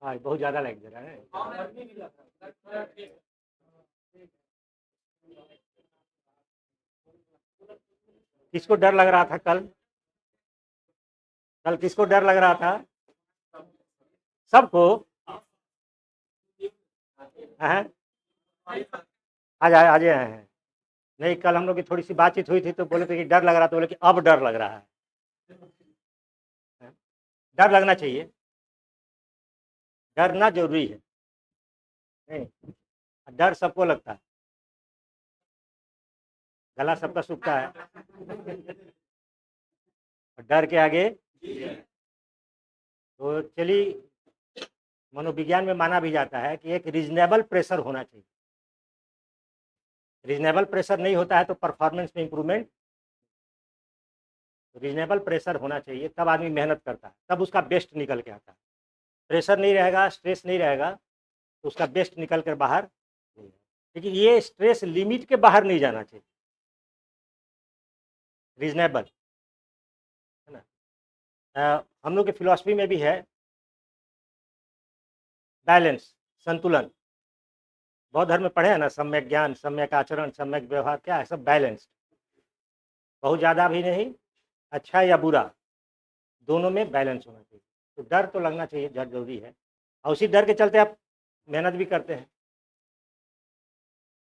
हाँ बहुत ज़्यादा लग रहा है। किसको डर लग रहा था कल? कल किसको डर लग रहा था? सबको। हैं? आज आज आए हैं। नहीं, कल हम लोग की थोड़ी सी बातचीत हुई थी तो बोले थे कि डर लग रहा था, बोले कि अब डर लग रहा है। डर लगना चाहिए, डरना जरूरी है। नहीं, डर सबको लगता है, गला सबका सूखता है। डर के आगे तो चलिए, मनोविज्ञान में माना भी जाता है कि एक रीजनेबल प्रेशर होना चाहिए। रीजनेबल प्रेशर नहीं होता है तो परफॉर्मेंस में इंप्रूवमेंट। रीजनेबल प्रेशर होना चाहिए, तब आदमी मेहनत करता है, तब उसका बेस्ट निकल के आता है। प्रेशर नहीं रहेगा, स्ट्रेस नहीं रहेगा तो उसका बेस्ट निकल कर बाहर नहीं आएगा। लेकिन ये स्ट्रेस लिमिट के बाहर नहीं जाना चाहिए, रीजनेबल, है ना। हम लोग के फिलॉसफी में भी है बैलेंस, संतुलन। बौद्ध धर्म में पढ़े हैं ना, सम्यक ज्ञान, सम्यक आचरण, सम्यक व्यवहार, क्या है सब बैलेंस। बहुत ज़्यादा भी नहीं, अच्छा या बुरा, दोनों में बैलेंस होना चाहिए। तो डर तो लगना चाहिए, डर जरूरी है, और उसी डर के चलते आप मेहनत भी करते हैं।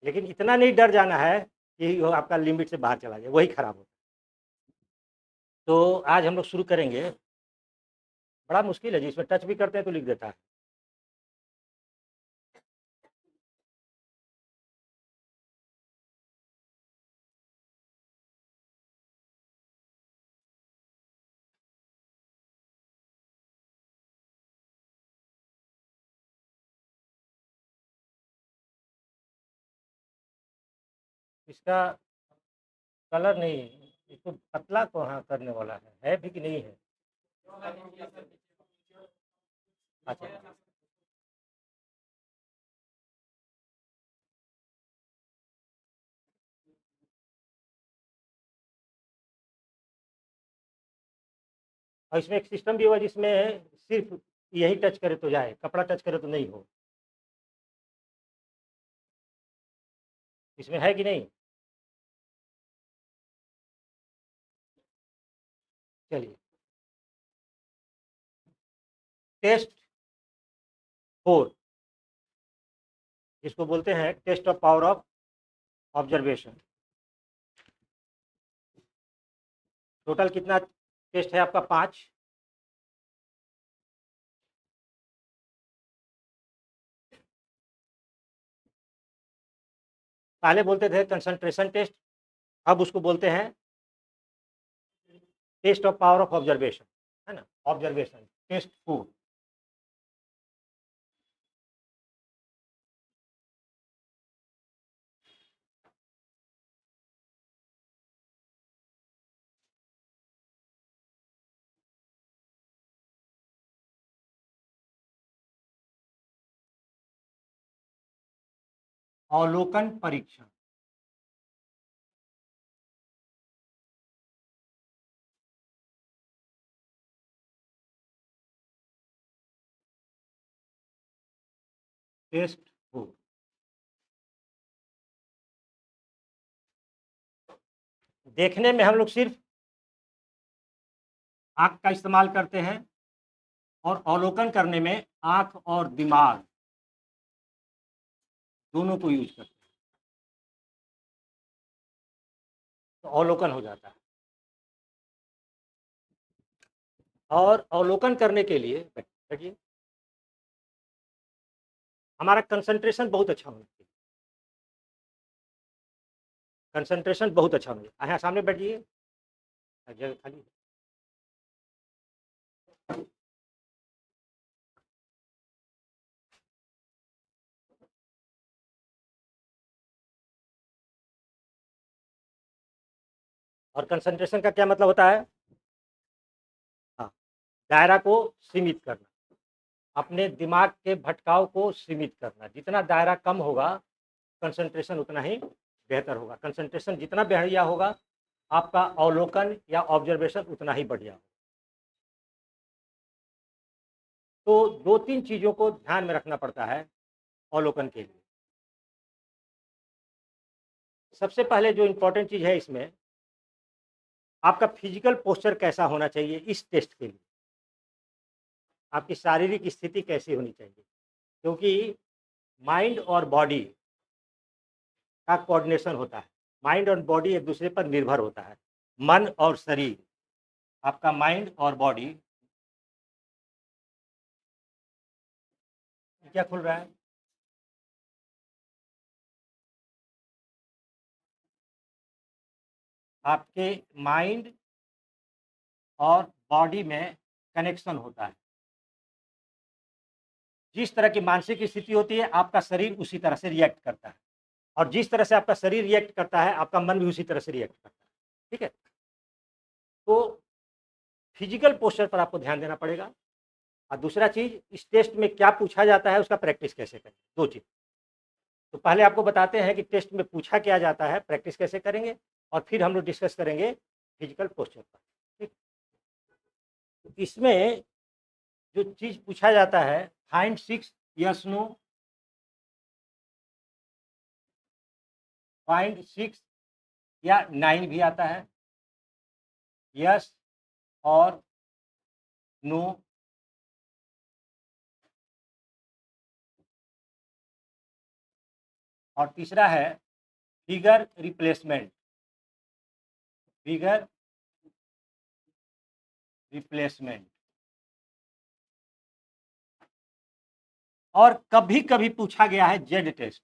लेकिन इतना नहीं डर जाना है कि वो आपका लिमिट से बाहर चला जाए, वही खराब होता है। तो आज हम लोग शुरू करेंगे। बड़ा मुश्किल है जी, इसमें टच भी करते हैं तो लिख देता है। इसका कलर नहीं, इसको पतला कहाँ करने वाला है भी कि नहीं है? अच्छा, और इसमें एक सिस्टम भी हुआ जिसमें सिर्फ यही टच करे तो जाए, कपड़ा टच करे तो नहीं हो। इसमें है कि नहीं? चलिए, टेस्ट 4, जिसको बोलते हैं test of power of observation. Total कितना टेस्ट है आपका? 5। पहले बोलते थे कंसंट्रेशन टेस्ट, अब उसको बोलते हैं test of power of observation, है ना। Observation test 4। अवलोकन परीक्षण। टेस्ट 4। देखने में हम लोग सिर्फ आंख का इस्तेमाल करते हैं, और अवलोकन करने में आंख और दिमाग दोनों को यूज करते हैं, तो अवलोकन हो जाता है। और अवलोकन करने के लिए देखिए, हमारा कंसंट्रेशन बहुत अच्छा होना चाहिए। कंसंट्रेशन बहुत अच्छा होना चाहिए। यहाँ सामने बैठिए, जगह खाली है। और कंसंट्रेशन का क्या मतलब होता है? हाँ, दायरा को सीमित करना, अपने दिमाग के भटकाव को सीमित करना। जितना दायरा कम होगा, कंसंट्रेशन उतना ही बेहतर होगा। कंसंट्रेशन जितना बढ़िया होगा, आपका अवलोकन या ऑब्जर्वेशन उतना ही बढ़िया होगा। तो 2-3 चीज़ों को ध्यान में रखना पड़ता है अवलोकन के लिए। सबसे पहले जो इम्पोर्टेंट चीज़ है इसमें, आपका फिजिकल पोस्चर कैसा होना चाहिए इस टेस्ट के लिए। आपकी शारीरिक स्थिति कैसी होनी चाहिए? क्योंकि माइंड और बॉडी का कोऑर्डिनेशन होता है। माइंड और बॉडी एक दूसरे पर निर्भर होता है। मन और शरीर, आपका माइंड और बॉडी क्या खुल रहा है? आपके माइंड और बॉडी में कनेक्शन होता है। जिस तरह की मानसिक स्थिति होती है, आपका शरीर उसी तरह से रिएक्ट करता है और जिस तरह से आपका शरीर रिएक्ट करता है, आपका मन भी उसी तरह से रिएक्ट करता है। ठीक है? तो फिजिकल पोस्चर पर आपको ध्यान देना पड़ेगा और दूसरा चीज़, इस टेस्ट में क्या पूछा जाता है, उसका प्रैक्टिस कैसे करें, 2 चीज़। तो पहले आपको बताते हैं कि टेस्ट में पूछा क्या जाता है, प्रैक्टिस कैसे करेंगे और फिर हम लोग डिस्कस करेंगे फिजिकल पोस्चर पर। ठीक? तो इसमें जो चीज़ पूछा जाता है, फाइंड 6 यस नो, फाइंड 6 या 9 भी आता है, यस और नो। और तीसरा है फिगर रिप्लेसमेंट, फिगर रिप्लेसमेंट। और कभी-कभी पूछा गया है जेड टेस्ट।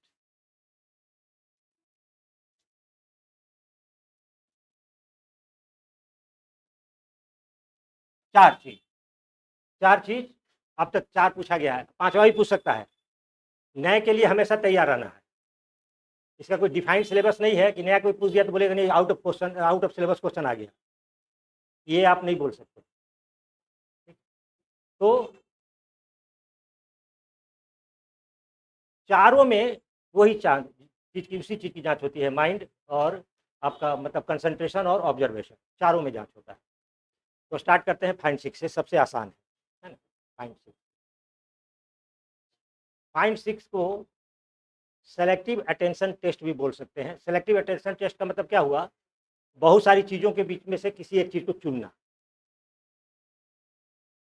चार चीज, चार चीज अब तक 4 पूछा गया है, 5वां भी पूछ सकता है। नए के लिए हमेशा तैयार रहना है। इसका कोई डिफाइंड सिलेबस नहीं है कि नया कोई पूछ दिया तो बोलेगा नहीं out of question, out of syllabus question आ गया, ये आप नहीं बोल सकते। तो चारों में वही चीज की, उसी चीज की जांच होती है, माइंड और आपका मतलब कंसंट्रेशन और ऑब्जर्वेशन, चारों में जांच होता है। तो स्टार्ट करते हैं फाइंड 6 से, सबसे आसान है ना? फाइंड 6, फाइंड 6 को सेलेक्टिव अटेंशन टेस्ट भी बोल सकते हैं। सेलेक्टिव अटेंशन टेस्ट का मतलब क्या हुआ, बहुत सारी चीज़ों के बीच में से किसी एक चीज़ को चुनना,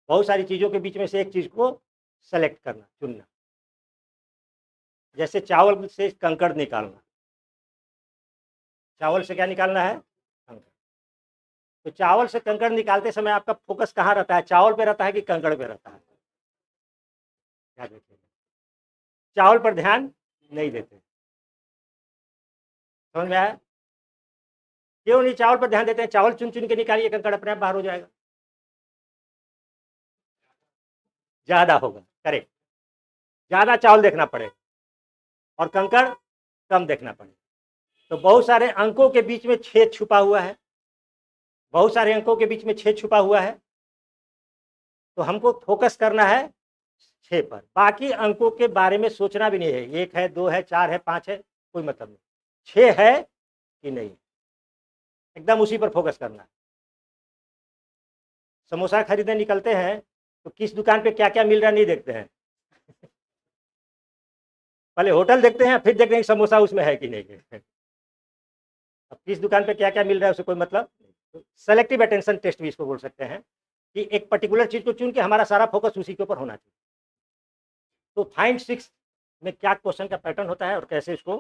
बहुत सारी चीज़ों के बीच में से एक चीज़ को सेलेक्ट करना, चुनना। जैसे चावल से कंकड़ निकालना, चावल से क्या निकालना है, कंकड़। तो चावल से कंकड़ निकालते समय आपका फोकस कहाँ रहता है, चावल पे रहता है कि कंकड़ पे रहता है? ध्यान रखिएगा, चावल पर ध्यान नहीं देते। समझ में आया? क्यों नहीं चावल पर ध्यान देते हैं? चावल चुन चुन के निकालिए, कंकड़ अपने आप बाहर हो जाएगा। ज्यादा होगा, करेक्ट, ज्यादा चावल देखना पड़ेगा और कंकड़ कम देखना पड़ेगा। तो बहुत सारे अंकों के बीच में छेद छुपा हुआ है, बहुत सारे अंकों के बीच में छेद छुपा हुआ है, तो हमको फोकस करना है 6 पर। बाकी अंकों के बारे में सोचना भी नहीं है, 1 है, 2 है, 4 है, 5 है, कोई मतलब नहीं। 6 है कि नहीं, एकदम उसी पर फोकस करना है। समोसा खरीदने निकलते हैं तो किस दुकान पे क्या क्या मिल रहा है नहीं देखते हैं, पहले होटल देखते हैं, फिर देखते हैं कि समोसा उसमें है कि नहीं है। अब किस दुकान पे क्या क्या मिल रहा है उससे कोई मतलब नहीं। सेलेक्टिव अटेंशन टेस्ट भी इसको बोल सकते हैं कि एक पर्टिकुलर चीज को चुन के हमारा सारा फोकस उसी के ऊपर होना चाहिए। तो फाइंड 6 में क्या क्वेश्चन का पैटर्न होता है और कैसे इसको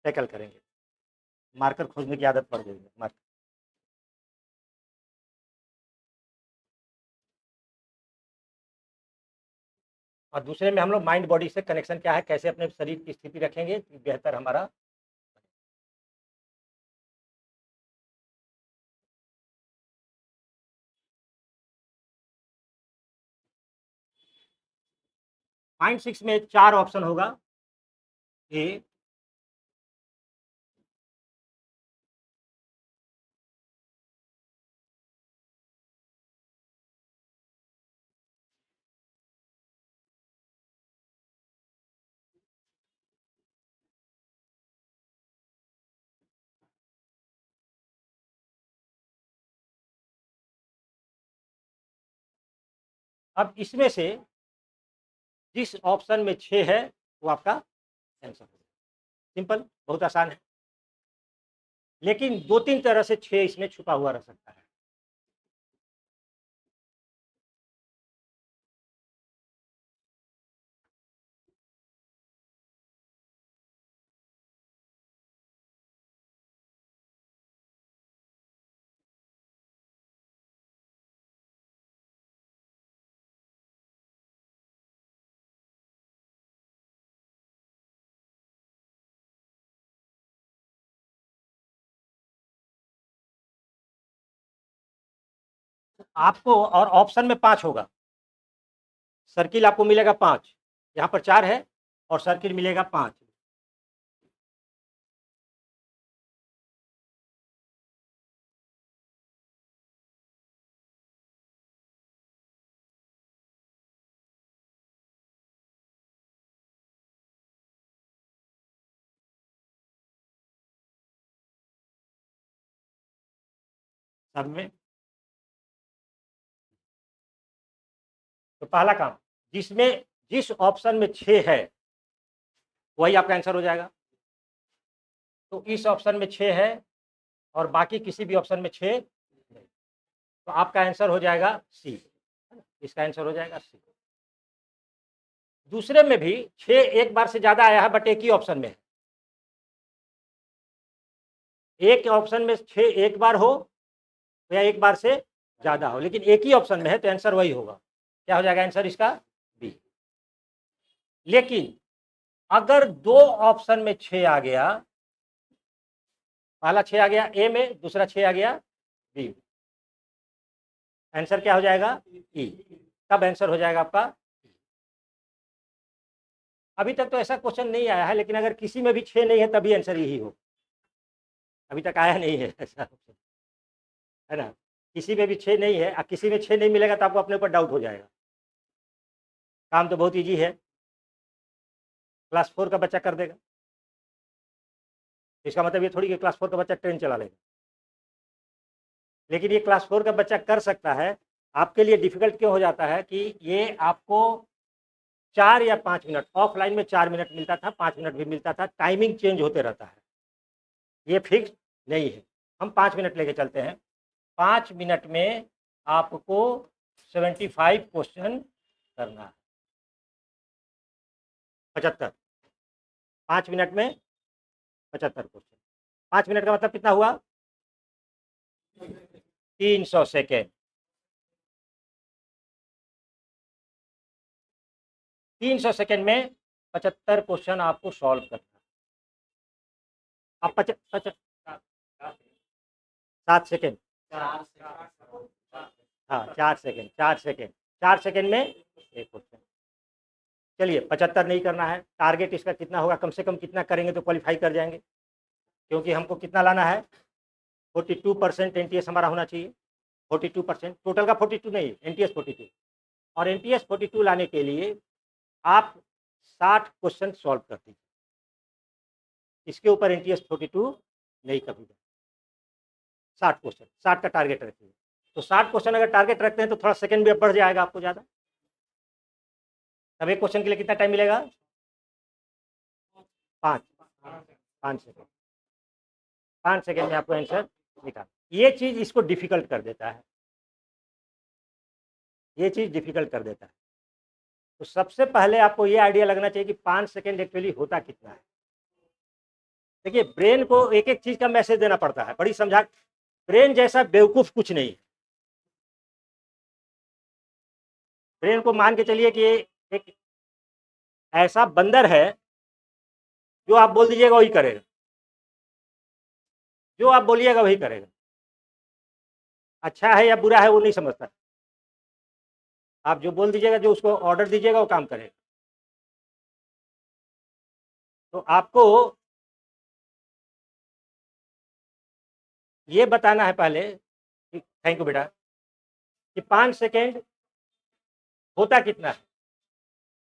टैकल करेंगे। मार्कर खोजने की आदत पड़ गई है, मार्कर। और दूसरे में हम लोग माइंड बॉडी से कनेक्शन क्या है, कैसे अपने शरीर की स्थिति रखेंगे कि बेहतर हमारा। फाइंड 6 में 4 ऑप्शन होगा। ए, अब इसमें से जिस ऑप्शन में 6 है वो आपका आंसर है। सिंपल, बहुत आसान है, लेकिन 2-3 तरह से 6 इसमें छुपा हुआ रह सकता है। आपको और ऑप्शन में 5 होगा, सर्किल आपको मिलेगा 5, यहाँ पर 4 है और सर्किल मिलेगा 5। सब में तो पहला काम, जिसमें जिस ऑप्शन में 6 है वही आपका आंसर हो जाएगा। तो इस ऑप्शन में 6 है और बाकी किसी भी ऑप्शन में 6 नहीं, तो आपका आंसर हो जाएगा सी, इसका आंसर हो जाएगा सी। दूसरे में भी 6 एक बार से ज्यादा आया है, बट एक ही ऑप्शन में है। एक ऑप्शन में 6 एक बार हो या एक बार से ज्यादा हो, लेकिन एक ही ऑप्शन में है तो आंसर वही होगा। क्या हो जाएगा आंसर इसका? बी। लेकिन अगर 2 ऑप्शन में 6 आ गया, पहला 6 आ गया ए में, दूसरा 6 आ गया बी में, आंसर क्या हो जाएगा? ई। तब आंसर हो जाएगा आपका। अभी तक तो ऐसा क्वेश्चन नहीं आया है, लेकिन अगर किसी में भी 6 नहीं है तभी आंसर यही हो। अभी तक आया नहीं है ऐसा, है ना? किसी में भी 6 नहीं है, किसी में 6 नहीं मिलेगा तो आपको अपने ऊपर डाउट हो जाएगा। काम तो बहुत ईजी है, क्लास 4 का बच्चा कर देगा। इसका मतलब ये थोड़ी कि क्लास 4 का बच्चा ट्रेन चला लेगा, लेकिन ये क्लास 4 का बच्चा कर सकता है। आपके लिए डिफिकल्ट क्यों हो जाता है कि ये आपको 4 या 5 मिनट, ऑफलाइन में 4 मिनट मिलता था, 5 मिनट भी मिलता था, टाइमिंग चेंज होते रहता है, ये फिक्स नहीं है। हम 5 मिनट लेके चलते हैं, 5 मिनट में आपको 75 क्वेश्चन करना है, 75, 5 मिनट में 75 क्वेश्चन। 5 मिनट का मतलब कितना हुआ? 300 सेकेंड। 300 सेकेंड में 75 क्वेश्चन आपको सॉल्व करना है। आप 7 सेकेंड, हाँ 4 सेकेंड, 4 सेकेंड, 4 सेकेंड में एक क्वेश्चन। चलिए 75 नहीं करना है, टारगेट इसका कितना होगा, कम से कम कितना करेंगे तो क्वालिफाई कर जाएंगे, क्योंकि हमको कितना लाना है? 42% एनटीएस हमारा होना चाहिए। 42%, टोटल का 42 नहीं, एनटीएस 42। और एनटीएस 42 लाने के लिए आप 60 क्वेश्चन सॉल्व कर दीजिए, इसके ऊपर एनटीएस 42 नहीं कभी। 60 क्वेश्चन, 60 का टारगेट रखिए। तो 60 क्वेश्चन अगर टारगेट रखते हैं तो थोड़ा सेकंड भी अब बढ़ जाएगा आपको ज़्यादा। तब एक क्वेश्चन के लिए कितना टाइम मिलेगा? 5 सेकेंड। 5 सेकेंड में आपको आंसर निकाल। ये चीज़ इसको डिफिकल्ट कर देता है, ये चीज़ डिफिकल्ट कर देता है। तो सबसे पहले आपको ये आइडिया लगना चाहिए कि 5 सेकेंड एक्चुअली होता कितना है। देखिए, ब्रेन को एक एक चीज़ का मैसेज देना पड़ता है, बड़ी समझा। ब्रेन जैसा बेवकूफ़ कुछ नहीं है। ब्रेन को मान के चलिए कि एक ऐसा बंदर है, जो आप बोल दीजिएगा वही करेगा, जो आप बोलिएगा वही करेगा। अच्छा है या बुरा है वो नहीं समझता, आप जो बोल दीजिएगा, जो उसको ऑर्डर दीजिएगा वो काम करेगा। तो आपको ये बताना है पहले कि, थैंक यू बेटा, कि 5 सेकेंड होता कितना है।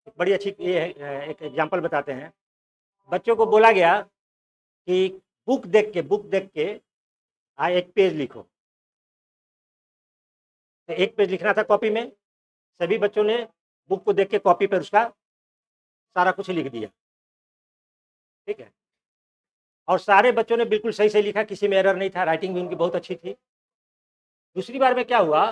एक बड़ी अच्छी ये है, एक एग्जांपल बताते हैं। बच्चों को बोला गया कि बुक देख के एक पेज लिखो। तो एक पेज लिखना था कॉपी में, सभी बच्चों ने बुक को देख के कॉपी पर उसका सारा कुछ लिख दिया, ठीक है। और सारे बच्चों ने बिल्कुल सही से लिखा, किसी में एरर नहीं था, राइटिंग भी उनकी बहुत अच्छी थी। दूसरी बार में क्या हुआ,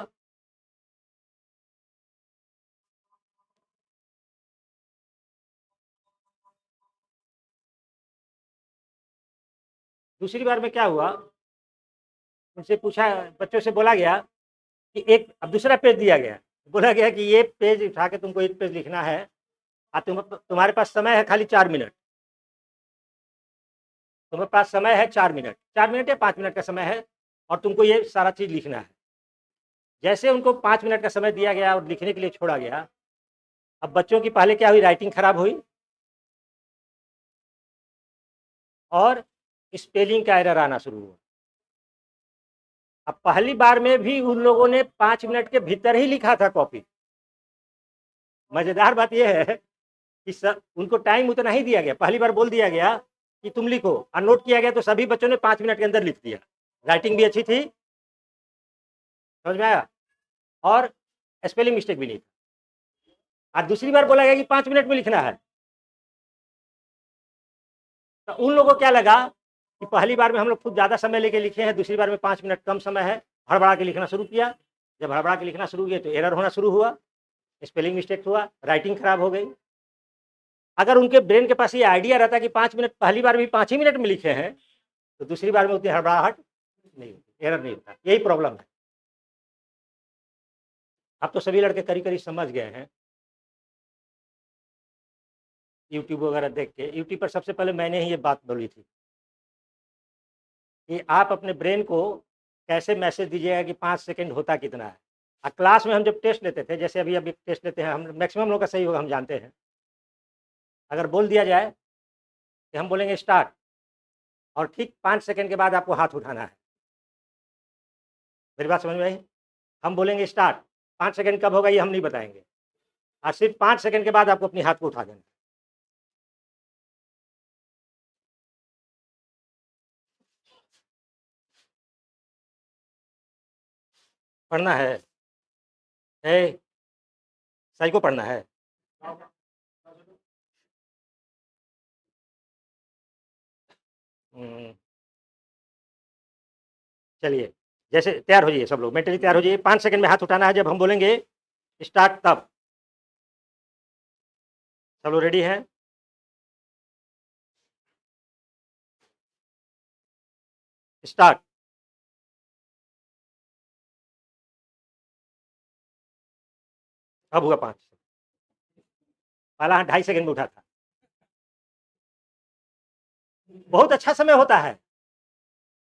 दूसरी बार में क्या हुआ, उनसे पूछा, बच्चों से बोला गया कि एक, अब दूसरा पेज दिया गया, बोला गया कि ये पेज उठा के तुमको एक पेज लिखना है, और तुम्हारे पास समय है खाली 4 मिनट, तुम्हारे पास समय है 4 मिनट, 4 मिनट या 5 मिनट का समय है, और तुमको ये सारा चीज लिखना है। जैसे उनको 5 मिनट का समय दिया गया और लिखने के लिए छोड़ा गया, अब बच्चों की पहले क्या हुई, राइटिंग खराब हुई और स्पेलिंग का एरर आना शुरू हुआ। अब पहली बार में भी उन लोगों ने 5 मिनट के भीतर ही लिखा था कॉपी। मजेदार बात यह है कि उनको टाइम उतना ही दिया गया, पहली बार बोल दिया गया कि तुम लिखो, और नोट किया गया तो सभी बच्चों ने 5 मिनट के अंदर लिख दिया, राइटिंग भी अच्छी थी, समझ में आया, और स्पेलिंग मिस्टेक भी नहीं था। और दूसरी बार बोला गया कि 5 मिनट में लिखना है, तो उन लोगों को क्या लगा कि पहली बार में हम लोग खुद ज़्यादा समय लेके लिखे हैं, दूसरी बार में 5 मिनट कम समय है, हड़बड़ा के लिखना शुरू किया। जब हड़बड़ा के लिखना शुरू किया तो एरर होना शुरू हुआ, स्पेलिंग मिस्टेक हुआ, राइटिंग खराब हो गई। अगर उनके ब्रेन के पास ये आइडिया रहता कि 5 मिनट, पहली बार भी 5 ही मिनट में लिखे हैं, तो दूसरी बार में उतनी हड़बड़ाहट नहीं होती, एरर नहीं होता। यही प्रॉब्लम है। अब तो सभी लड़के करीब करीब समझ गए हैं, यूट्यूब वगैरह देख के। यूट्यूब पर सबसे पहले मैंने ही ये बात बोली थी कि आप अपने ब्रेन को कैसे मैसेज दीजिएगा कि 5 सेकंड होता कितना है। क्लास में हम जब टेस्ट लेते थे, जैसे अभी अभी टेस्ट लेते हैं, हम मैक्सिमम लोग का सही होगा, हम जानते हैं। अगर बोल दिया जाए कि हम बोलेंगे स्टार्ट, और ठीक 5 सेकंड के बाद आपको हाथ उठाना है। मेरी बात समझ में आई? हम बोलेंगे स्टार्ट, 5 सेकंड कब होगा ये हम नहीं बताएंगे, और सिर्फ 5 सेकंड के बाद आपको अपनी हाथ को उठा देना। पढ़ना है, सही को पढ़ना है। हम्म, चलिए, जैसे तैयार हो जाइए सब लोग, मेंटली तैयार हो जाइए। 5 सेकंड में हाथ उठाना है जब हम बोलेंगे स्टार्ट, तब सब लोग रेडी हैं? स्टार्ट। अब हुआ 5, पहला हाथ 2.5 सेकंड में उठा था। बहुत अच्छा समय होता है,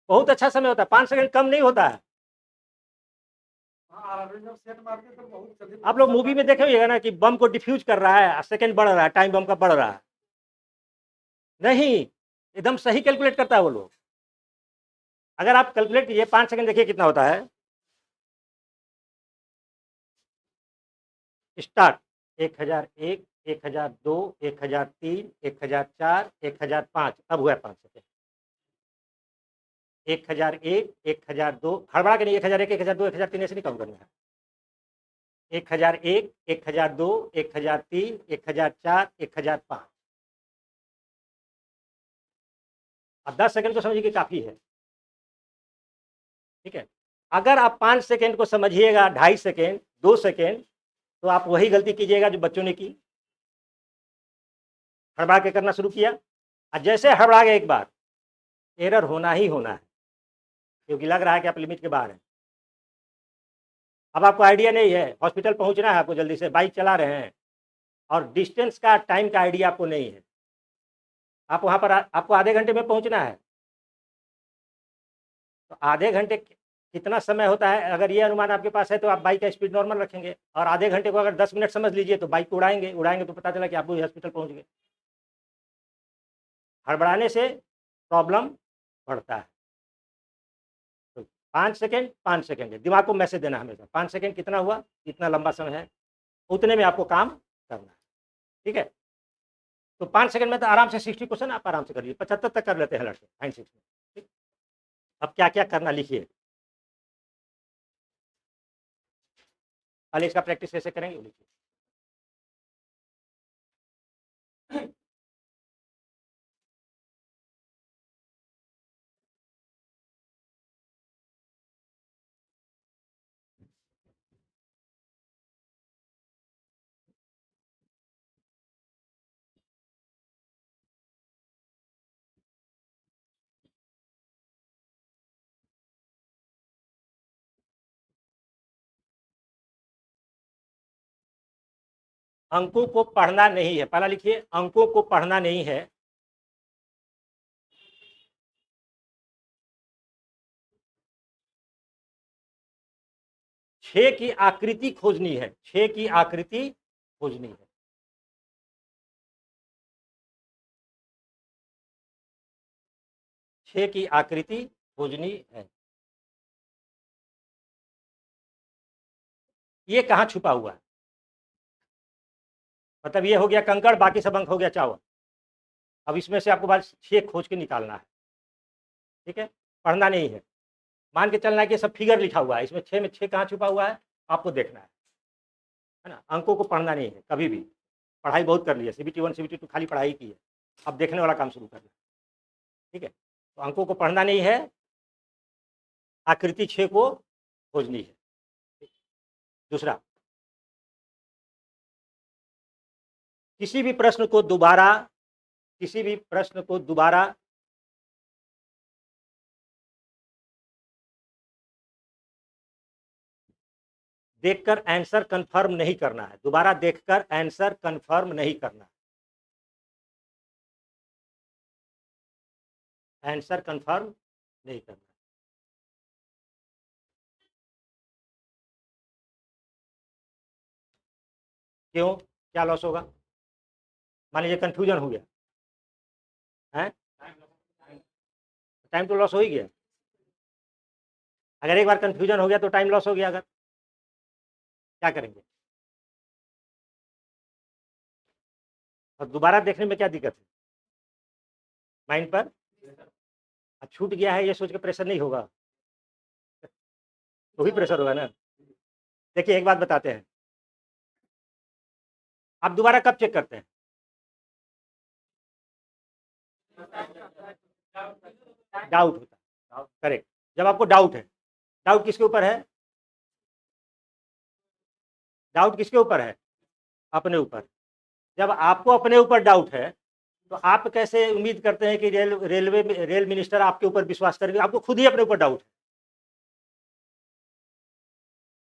बहुत अच्छा समय होता है, 5 सेकंड कम नहीं होता है। आप लोग मूवी में देखे होइएगा ना कि बम को डिफ्यूज कर रहा है, सेकंड बढ़ रहा है, टाइम बम का बढ़ रहा है। नहीं, एकदम सही कैलकुलेट करता है वो लोग। अगर आप कैलकुलेट कीजिए, 5 सेकंड देखिए कितना होता है। स्टार्ट। 1001, 1002, 1003, 1004, 1005। अब हुआ 5 सेकंड। 1001, 1002, हड़बड़ा के नहीं, 1001, 1002, 1003 ऐसे नहीं कम करना है। 1001, 1002, 1003, 1004, 1005। अब 10 सेकंड तो समझिए कि काफी है, ठीक है। अगर आप 5 सेकंड को समझिएगा 2.5 सेकंड, 2 सेकंड, तो आप वही गलती कीजिएगा जो बच्चों ने की, हड़बड़ा के करना शुरू किया, और जैसे हड़बड़ा गए एक बार, एरर होना ही होना है, क्योंकि लग रहा है कि आप लिमिट के बाहर हैं। अब आपको आइडिया नहीं है, हॉस्पिटल पहुंचना है आपको जल्दी से, बाइक चला रहे हैं, और डिस्टेंस का, टाइम का आइडिया आपको नहीं है। आप वहां पर आपको आधे घंटे में पहुंचना है, तो आधे घंटे कितना समय होता है, अगर ये अनुमान आपके पास है तो आप बाइक का स्पीड नॉर्मल रखेंगे, और आधे घंटे को अगर 10 मिनट समझ लीजिए तो बाइक को उड़ाएंगे, उड़ाएंगे तो पता चला कि आप हॉस्पिटल पहुंच गए। हड़बड़ाने से प्रॉब्लम बढ़ता है। तो 5 सेकंड, 5 सेकंड है, दिमाग को मैसेज देना हमेशा, 5 सेकंड कितना हुआ, इतना लंबा समय है, उतने में आपको काम करना है, ठीक है। तो 5 सेकंड में तो आराम से 60 क्वेश्चन आप आराम से करिए, 75 तक कर लेते हैं लड़के 96 में, ठीक। अब क्या क्या करना लिखिए, पहले इसका प्रैक्टिस कैसे करेंगे लिखिए। अंकों को पढ़ना नहीं है, पहला लिखिए, अंकों को पढ़ना नहीं है। छह की आकृति खोजनी है, छह की आकृति खोजनी है। छह की आकृति खोजनी है। ये कहाँ छुपा हुआ है? मतलब ये हो गया कंकड़, बाकी सब अंक हो गया चावल। अब इसमें से आपको बस छह खोज के निकालना है, ठीक है, पढ़ना नहीं है। मान के चलना है कि सब फिगर लिखा हुआ है, इसमें छह में छह कहाँ छुपा हुआ है आपको देखना है ना। अंकों को पढ़ना नहीं है कभी भी। पढ़ाई बहुत कर ली है, CBT 1 CBT 2 खाली पढ़ाई की है, अब देखने वाला काम शुरू करना, ठीक है। तो अंकों को पढ़ना नहीं है, आकृति छह को खोजनी है। दूसरा, किसी भी प्रश्न को दोबारा, किसी भी प्रश्न को दोबारा देखकर आंसर कंफर्म नहीं करना है, दोबारा देखकर आंसर कंफर्म नहीं करना, आंसर कंफर्म नहीं करना। क्यों, क्या लॉस होगा? मान लीजिए कंफ्यूजन हो गया है, टाइम तो लॉस हो ही गया। अगर एक बार कंफ्यूजन हो गया तो टाइम लॉस हो गया, अगर क्या करेंगे? और दोबारा देखने में क्या दिक्कत है? माइंड पर छूट गया है ये सोच के प्रेशर नहीं होगा, तो भी प्रेशर होगा ना। देखिए एक बात बताते हैं, आप दोबारा कब चेक करते हैं? डाउट होता है, करेक्ट, जब आपको डाउट है। डाउट किसके ऊपर है? डाउट किसके ऊपर है? अपने ऊपर। जब आपको अपने ऊपर डाउट है तो आप कैसे उम्मीद करते हैं कि रेल मिनिस्टर आपके ऊपर विश्वास करेंगे? आपको खुद ही अपने ऊपर डाउट है।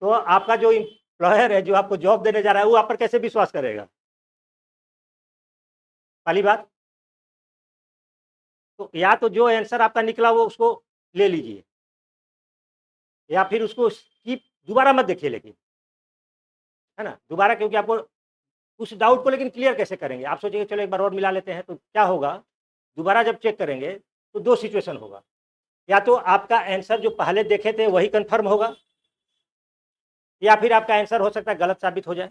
तो आपका जो एम्प्लॉयर है, जो आपको जॉब देने जा रहा है, वो आप पर कैसे विश्वास करेगा? पहली बात तो या तो जो आंसर आपका निकला वो उसको ले लीजिए, या फिर उसको स्किप, दोबारा मत देखिए लेकिन, है ना, दोबारा, क्योंकि आपको उस डाउट को लेकिन क्लियर कैसे करेंगे? आप सोचिए चलो एक बार और मिला लेते हैं, तो क्या होगा? दोबारा जब चेक करेंगे तो दो सिचुएशन होगा, या तो आपका आंसर जो पहले देखे थे वही कंफर्म होगा, या फिर आपका आंसर हो सकता है गलत साबित हो जाए,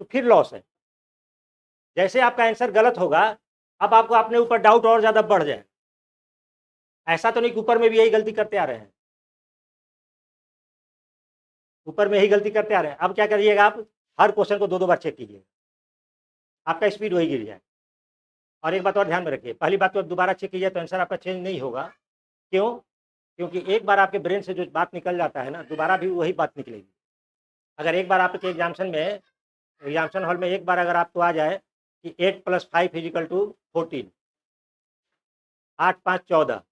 तो फिर लॉस है। जैसे आपका आंसर गलत होगा, अब आपको अपने ऊपर डाउट और ज्यादा बढ़ जाए। ऐसा तो नहीं कि ऊपर में भी यही गलती करते आ रहे हैं, ऊपर में यही गलती करते आ रहे हैं। अब क्या करिएगा, आप हर क्वेश्चन को दो दो बार चेक कीजिए, आपका स्पीड वही गिर जाए। और एक बात और ध्यान में रखिए, पहली बात तो दोबारा चेक कीजिए तो आंसर आपका चेंज नहीं होगा। क्यों? क्योंकि एक बार आपके ब्रेन से जो बात निकल जाता है ना, दोबारा भी वही बात निकलेगी। अगर एक बार आपके एग्जामिनेशन हॉल में एक बार अगर आपको आ जाए कि 8+5 = 14, 8×5 = 14,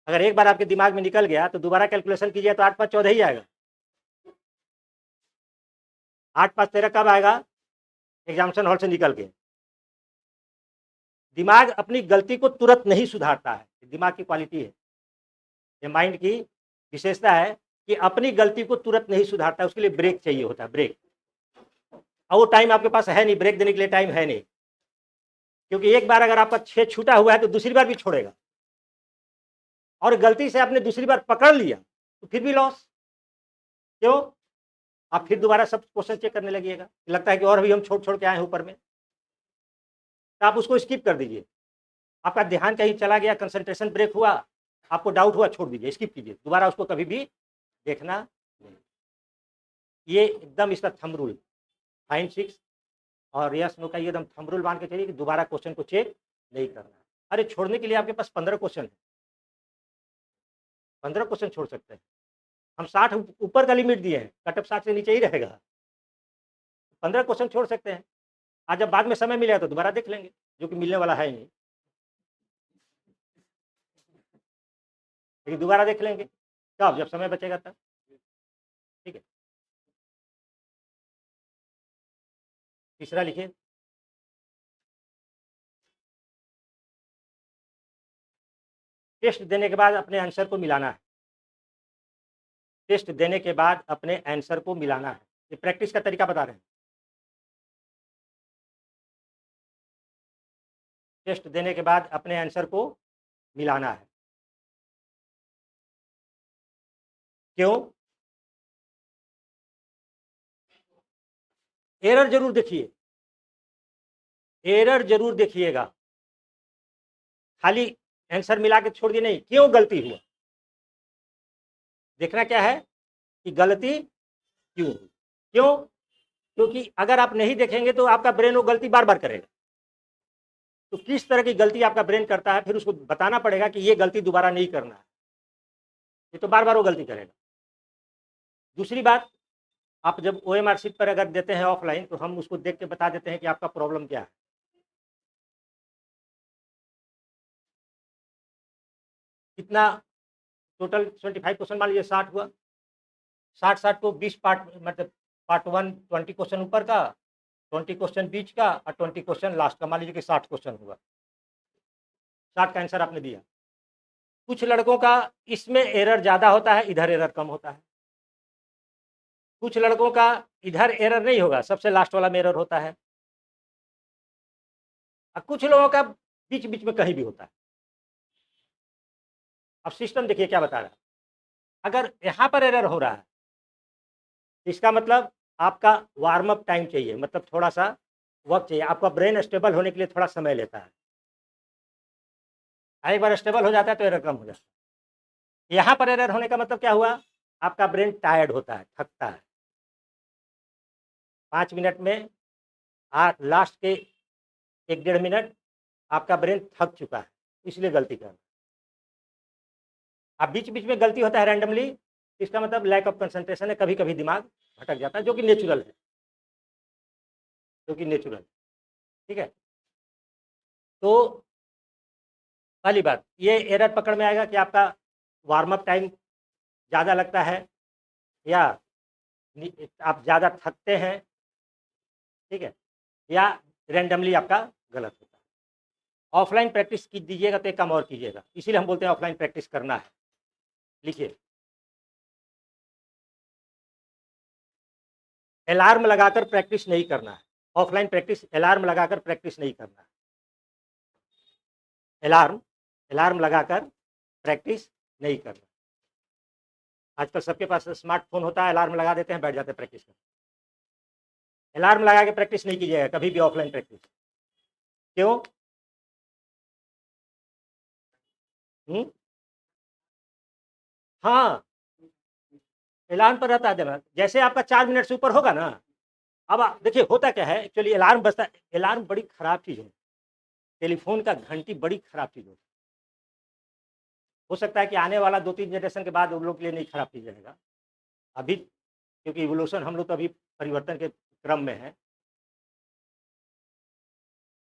अगर एक बार आपके दिमाग में निकल गया तो दोबारा कैलकुलेशन कीजिए तो 8×5 = 14 ही आएगा। 8×5 = 13 कब आएगा? एग्जामिनेशन हॉल से निकल के। दिमाग अपनी गलती को तुरंत नहीं सुधारता है, दिमाग की क्वालिटी है, ये माइंड की विशेषता है कि अपनी गलती को तुरंत नहीं सुधारता, उसके लिए ब्रेक चाहिए होता है, ब्रेक। और वो टाइम आपके पास है नहीं, ब्रेक देने के लिए टाइम है नहीं, क्योंकि एक बार अगर आपका 6 छूटा हुआ है तो दूसरी बार भी छोड़ेगा, और गलती से आपने दूसरी बार पकड़ लिया तो फिर भी लॉस। क्यों? आप फिर दोबारा सब क्वेश्चन चेक करने लगिएगा, लगता है कि और भी हम छोड़ छोड़ के आए हैं ऊपर में, तो आप उसको स्किप कर दीजिए। आपका ध्यान कहीं चला गया, कंसंट्रेशन ब्रेक हुआ, आपको डाउट हुआ, छोड़ दीजिए, स्किप कीजिए, दोबारा उसको कभी भी देखना नहीं। ये एकदम इसका थंब रूल, फाइन 6 और यस नो का ये एकदम थंब रूल मान के चलिए कि दोबारा क्वेश्चन को चेक नहीं करना। अरे छोड़ने के लिए आपके पास 15 क्वेश्चन है, 15 क्वेश्चन छोड़ सकते हैं। हम 60 ऊपर का लिमिट दिए हैं, कट ऑफ 60 से नीचे ही रहेगा, 15 क्वेश्चन छोड़ सकते हैं। आज जब बाद में समय मिलेगा तो दोबारा देख लेंगे, जो कि मिलने वाला है ही नहीं, लेकिन दोबारा देख लेंगे कब? जब समय बचेगा तब, ठीक है। तीसरा लिखिए, टेस्ट देने के बाद अपने आंसर को मिलाना है। टेस्ट देने के बाद अपने आंसर को मिलाना है। ये प्रैक्टिस का तरीका बता रहे हैं। टेस्ट देने के बाद अपने आंसर को मिलाना है। क्यों? एरर जरूर देखिए, एरर जरूर देखिएगा, खाली आंसर मिला के छोड़ दिए नहीं, क्यों गलती हुआ देखना क्या है कि गलती क्यों हुई। क्यों? क्योंकि अगर आप नहीं देखेंगे तो आपका ब्रेन वो गलती बार बार करेगा। तो किस तरह की गलती आपका ब्रेन करता है, फिर उसको बताना पड़ेगा कि ये गलती दोबारा नहीं करना है, ये तो बार बार वो गलती करेगा। दूसरी बात, आप जब OMR शीट पर अगर देते हैं ऑफलाइन तो हम उसको देख के बता देते हैं कि आपका प्रॉब्लम क्या है। कितना टोटल 25 क्वेश्चन मान लीजिए 60 हुआ, 60 को 20 पार्ट, मतलब पार्ट 1 20 क्वेश्चन ऊपर का, 20 क्वेश्चन बीच का और 20 क्वेश्चन लास्ट का, मान लीजिए कि 60 क्वेश्चन हुआ, 60 का आंसर आपने दिया। कुछ लड़कों का इसमें एरर ज़्यादा होता है, इधर एरर कम होता है। कुछ लड़कों का इधर एरर नहीं होगा, सबसे लास्ट वाला में एरर होता है, और कुछ लोगों का बीच बीच में कहीं भी होता है। अब सिस्टम देखिए क्या बता रहा है। अगर यहाँ पर एरर हो रहा है, इसका मतलब आपका वार्म अप टाइम चाहिए, मतलब थोड़ा सा वक्त चाहिए, आपका ब्रेन स्टेबल होने के लिए थोड़ा समय लेता है। एक बार स्टेबल हो जाता है तो एरर कम हो जाता है। यहाँ पर एरर होने का मतलब क्या हुआ, आपका ब्रेन टायर्ड होता है, थकता है। 5 मिनट में लास्ट के 1-1.5 मिनट आपका ब्रेन थक चुका है, इसलिए गलती कर रहा है। अब बीच बीच में गलती होता है रैंडमली, इसका मतलब लैक ऑफ कंसंट्रेशन है, कभी कभी दिमाग भटक जाता है, जो कि नेचुरल है, जो कि नेचुरल। ठीक है, तो पहली बात ये एरर पकड़ में आएगा कि आपका वार्म अप टाइम ज़्यादा लगता है, या आप ज़्यादा थकते हैं, ठीक है, या रैंडमली आपका गलत होता है। ऑफलाइन प्रैक्टिस की दीजिएगा तो एक काम और कीजिएगा, इसीलिए हम बोलते हैं ऑफलाइन प्रैक्टिस करना है। लिखिए, अलार्म लगाकर प्रैक्टिस नहीं करना है। ऑफलाइन प्रैक्टिस अलार्म लगाकर प्रैक्टिस नहीं करना है। अलार्म लगाकर प्रैक्टिस नहीं करना। आजकल सबके पास स्मार्टफोन होता है, अलार्म लगा देते हैं, बैठ जाते हैं प्रैक्टिस करने। अलार्म लगा के प्रैक्टिस नहीं कीजिएगा कभी भी ऑफलाइन प्रैक्टिस। क्यों? हाँ, अलार्म पर रहता है दिमाग, जैसे आपका 4 मिनट से ऊपर होगा ना। अब देखिए होता क्या है, एक्चुअली अलार्म बजता है, अलार्म बड़ी खराब चीज़ है, टेलीफोन का घंटी बड़ी खराब चीज़ होती है। हो सकता है कि आने वाला 2-3 जनरेशन के बाद उन लोग के लिए नहीं खराब चीज़ रहेगा। अभी क्योंकि इवोल्यूशन, हम लोग तो अभी परिवर्तन के क्रम में हैं।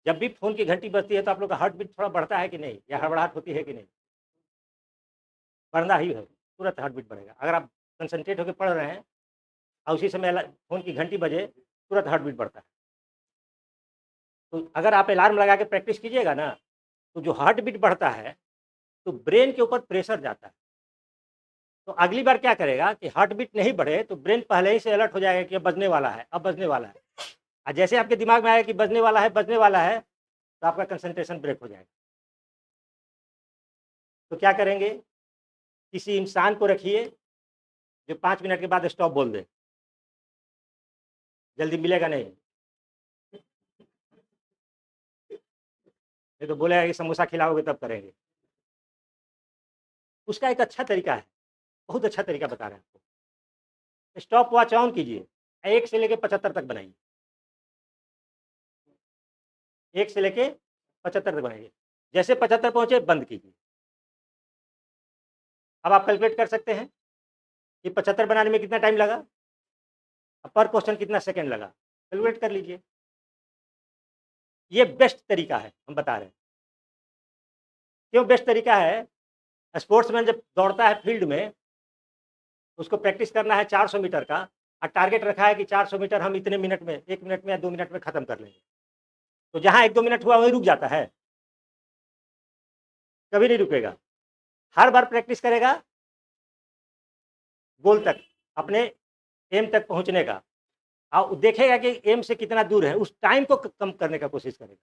जब भी फ़ोन की घंटी बजती है तो आप लोग का हार्ट बीट थोड़ा बढ़ता है कि नहीं, या हड़बड़ाहट होती है कि नहीं? बढ़ना ही है, तुरंत हार्ट बीट बढ़ेगा। अगर आप कंसंट्रेट होकर पढ़ रहे हैं और उसी समय फ़ोन की घंटी बजे, तुरंत हार्ट बीट बढ़ता है। तो अगर आप अलार्म लगा के प्रैक्टिस कीजिएगा ना, तो जो हार्ट बीट बढ़ता है, तो ब्रेन के ऊपर प्रेशर जाता है। तो अगली बार क्या करेगा कि हार्ट बीट नहीं बढ़े तो ब्रेन पहले ही से अलर्ट हो जाएगा कि अब बजने वाला है, अब बजने वाला है। और जैसे आपके दिमाग में आएगा कि बजने वाला है, बजने वाला है, तो आपका कंसंट्रेशन ब्रेक हो जाएगा। तो क्या करेंगे, किसी इंसान को रखिए जो 5 मिनट के बाद स्टॉप बोल दे, जल्दी मिलेगा नहीं। नहीं तो बोलेगा कि समोसा खिलाओगे तब करेंगे। उसका एक अच्छा तरीका है, बहुत अच्छा तरीका बता रहे हैं आपको। स्टॉप वॉच ऑन कीजिए, 1 से लेके 75 तक बनाइए, 1 से लेके 75 तक बनाइए। जैसे 75 पहुँचे बंद कीजिए। अब आप कैलकुलेट कर सकते हैं कि 75 बनाने में कितना टाइम लगा, पर क्वेश्चन कितना सेकंड लगा, कैलकुलेट कर लीजिए। ये बेस्ट तरीका है, हम बता रहे हैं। क्यों बेस्ट तरीका है? स्पोर्ट्समैन जब दौड़ता है फील्ड में, उसको प्रैक्टिस करना है 400 मीटर का, और टारगेट रखा है कि 400 मीटर हम इतने मिनट में, 1 मिनट में या 2 मिनट में खत्म कर लेंगे, तो जहाँ 1-2 मिनट हुआ वहीं रुक जाता है, कभी नहीं रुकेगा। हर बार प्रैक्टिस करेगा गोल तक, अपने एम तक पहुँचने का, और देखेगा कि एम से कितना दूर है, उस टाइम को कम करने का कोशिश करेगा।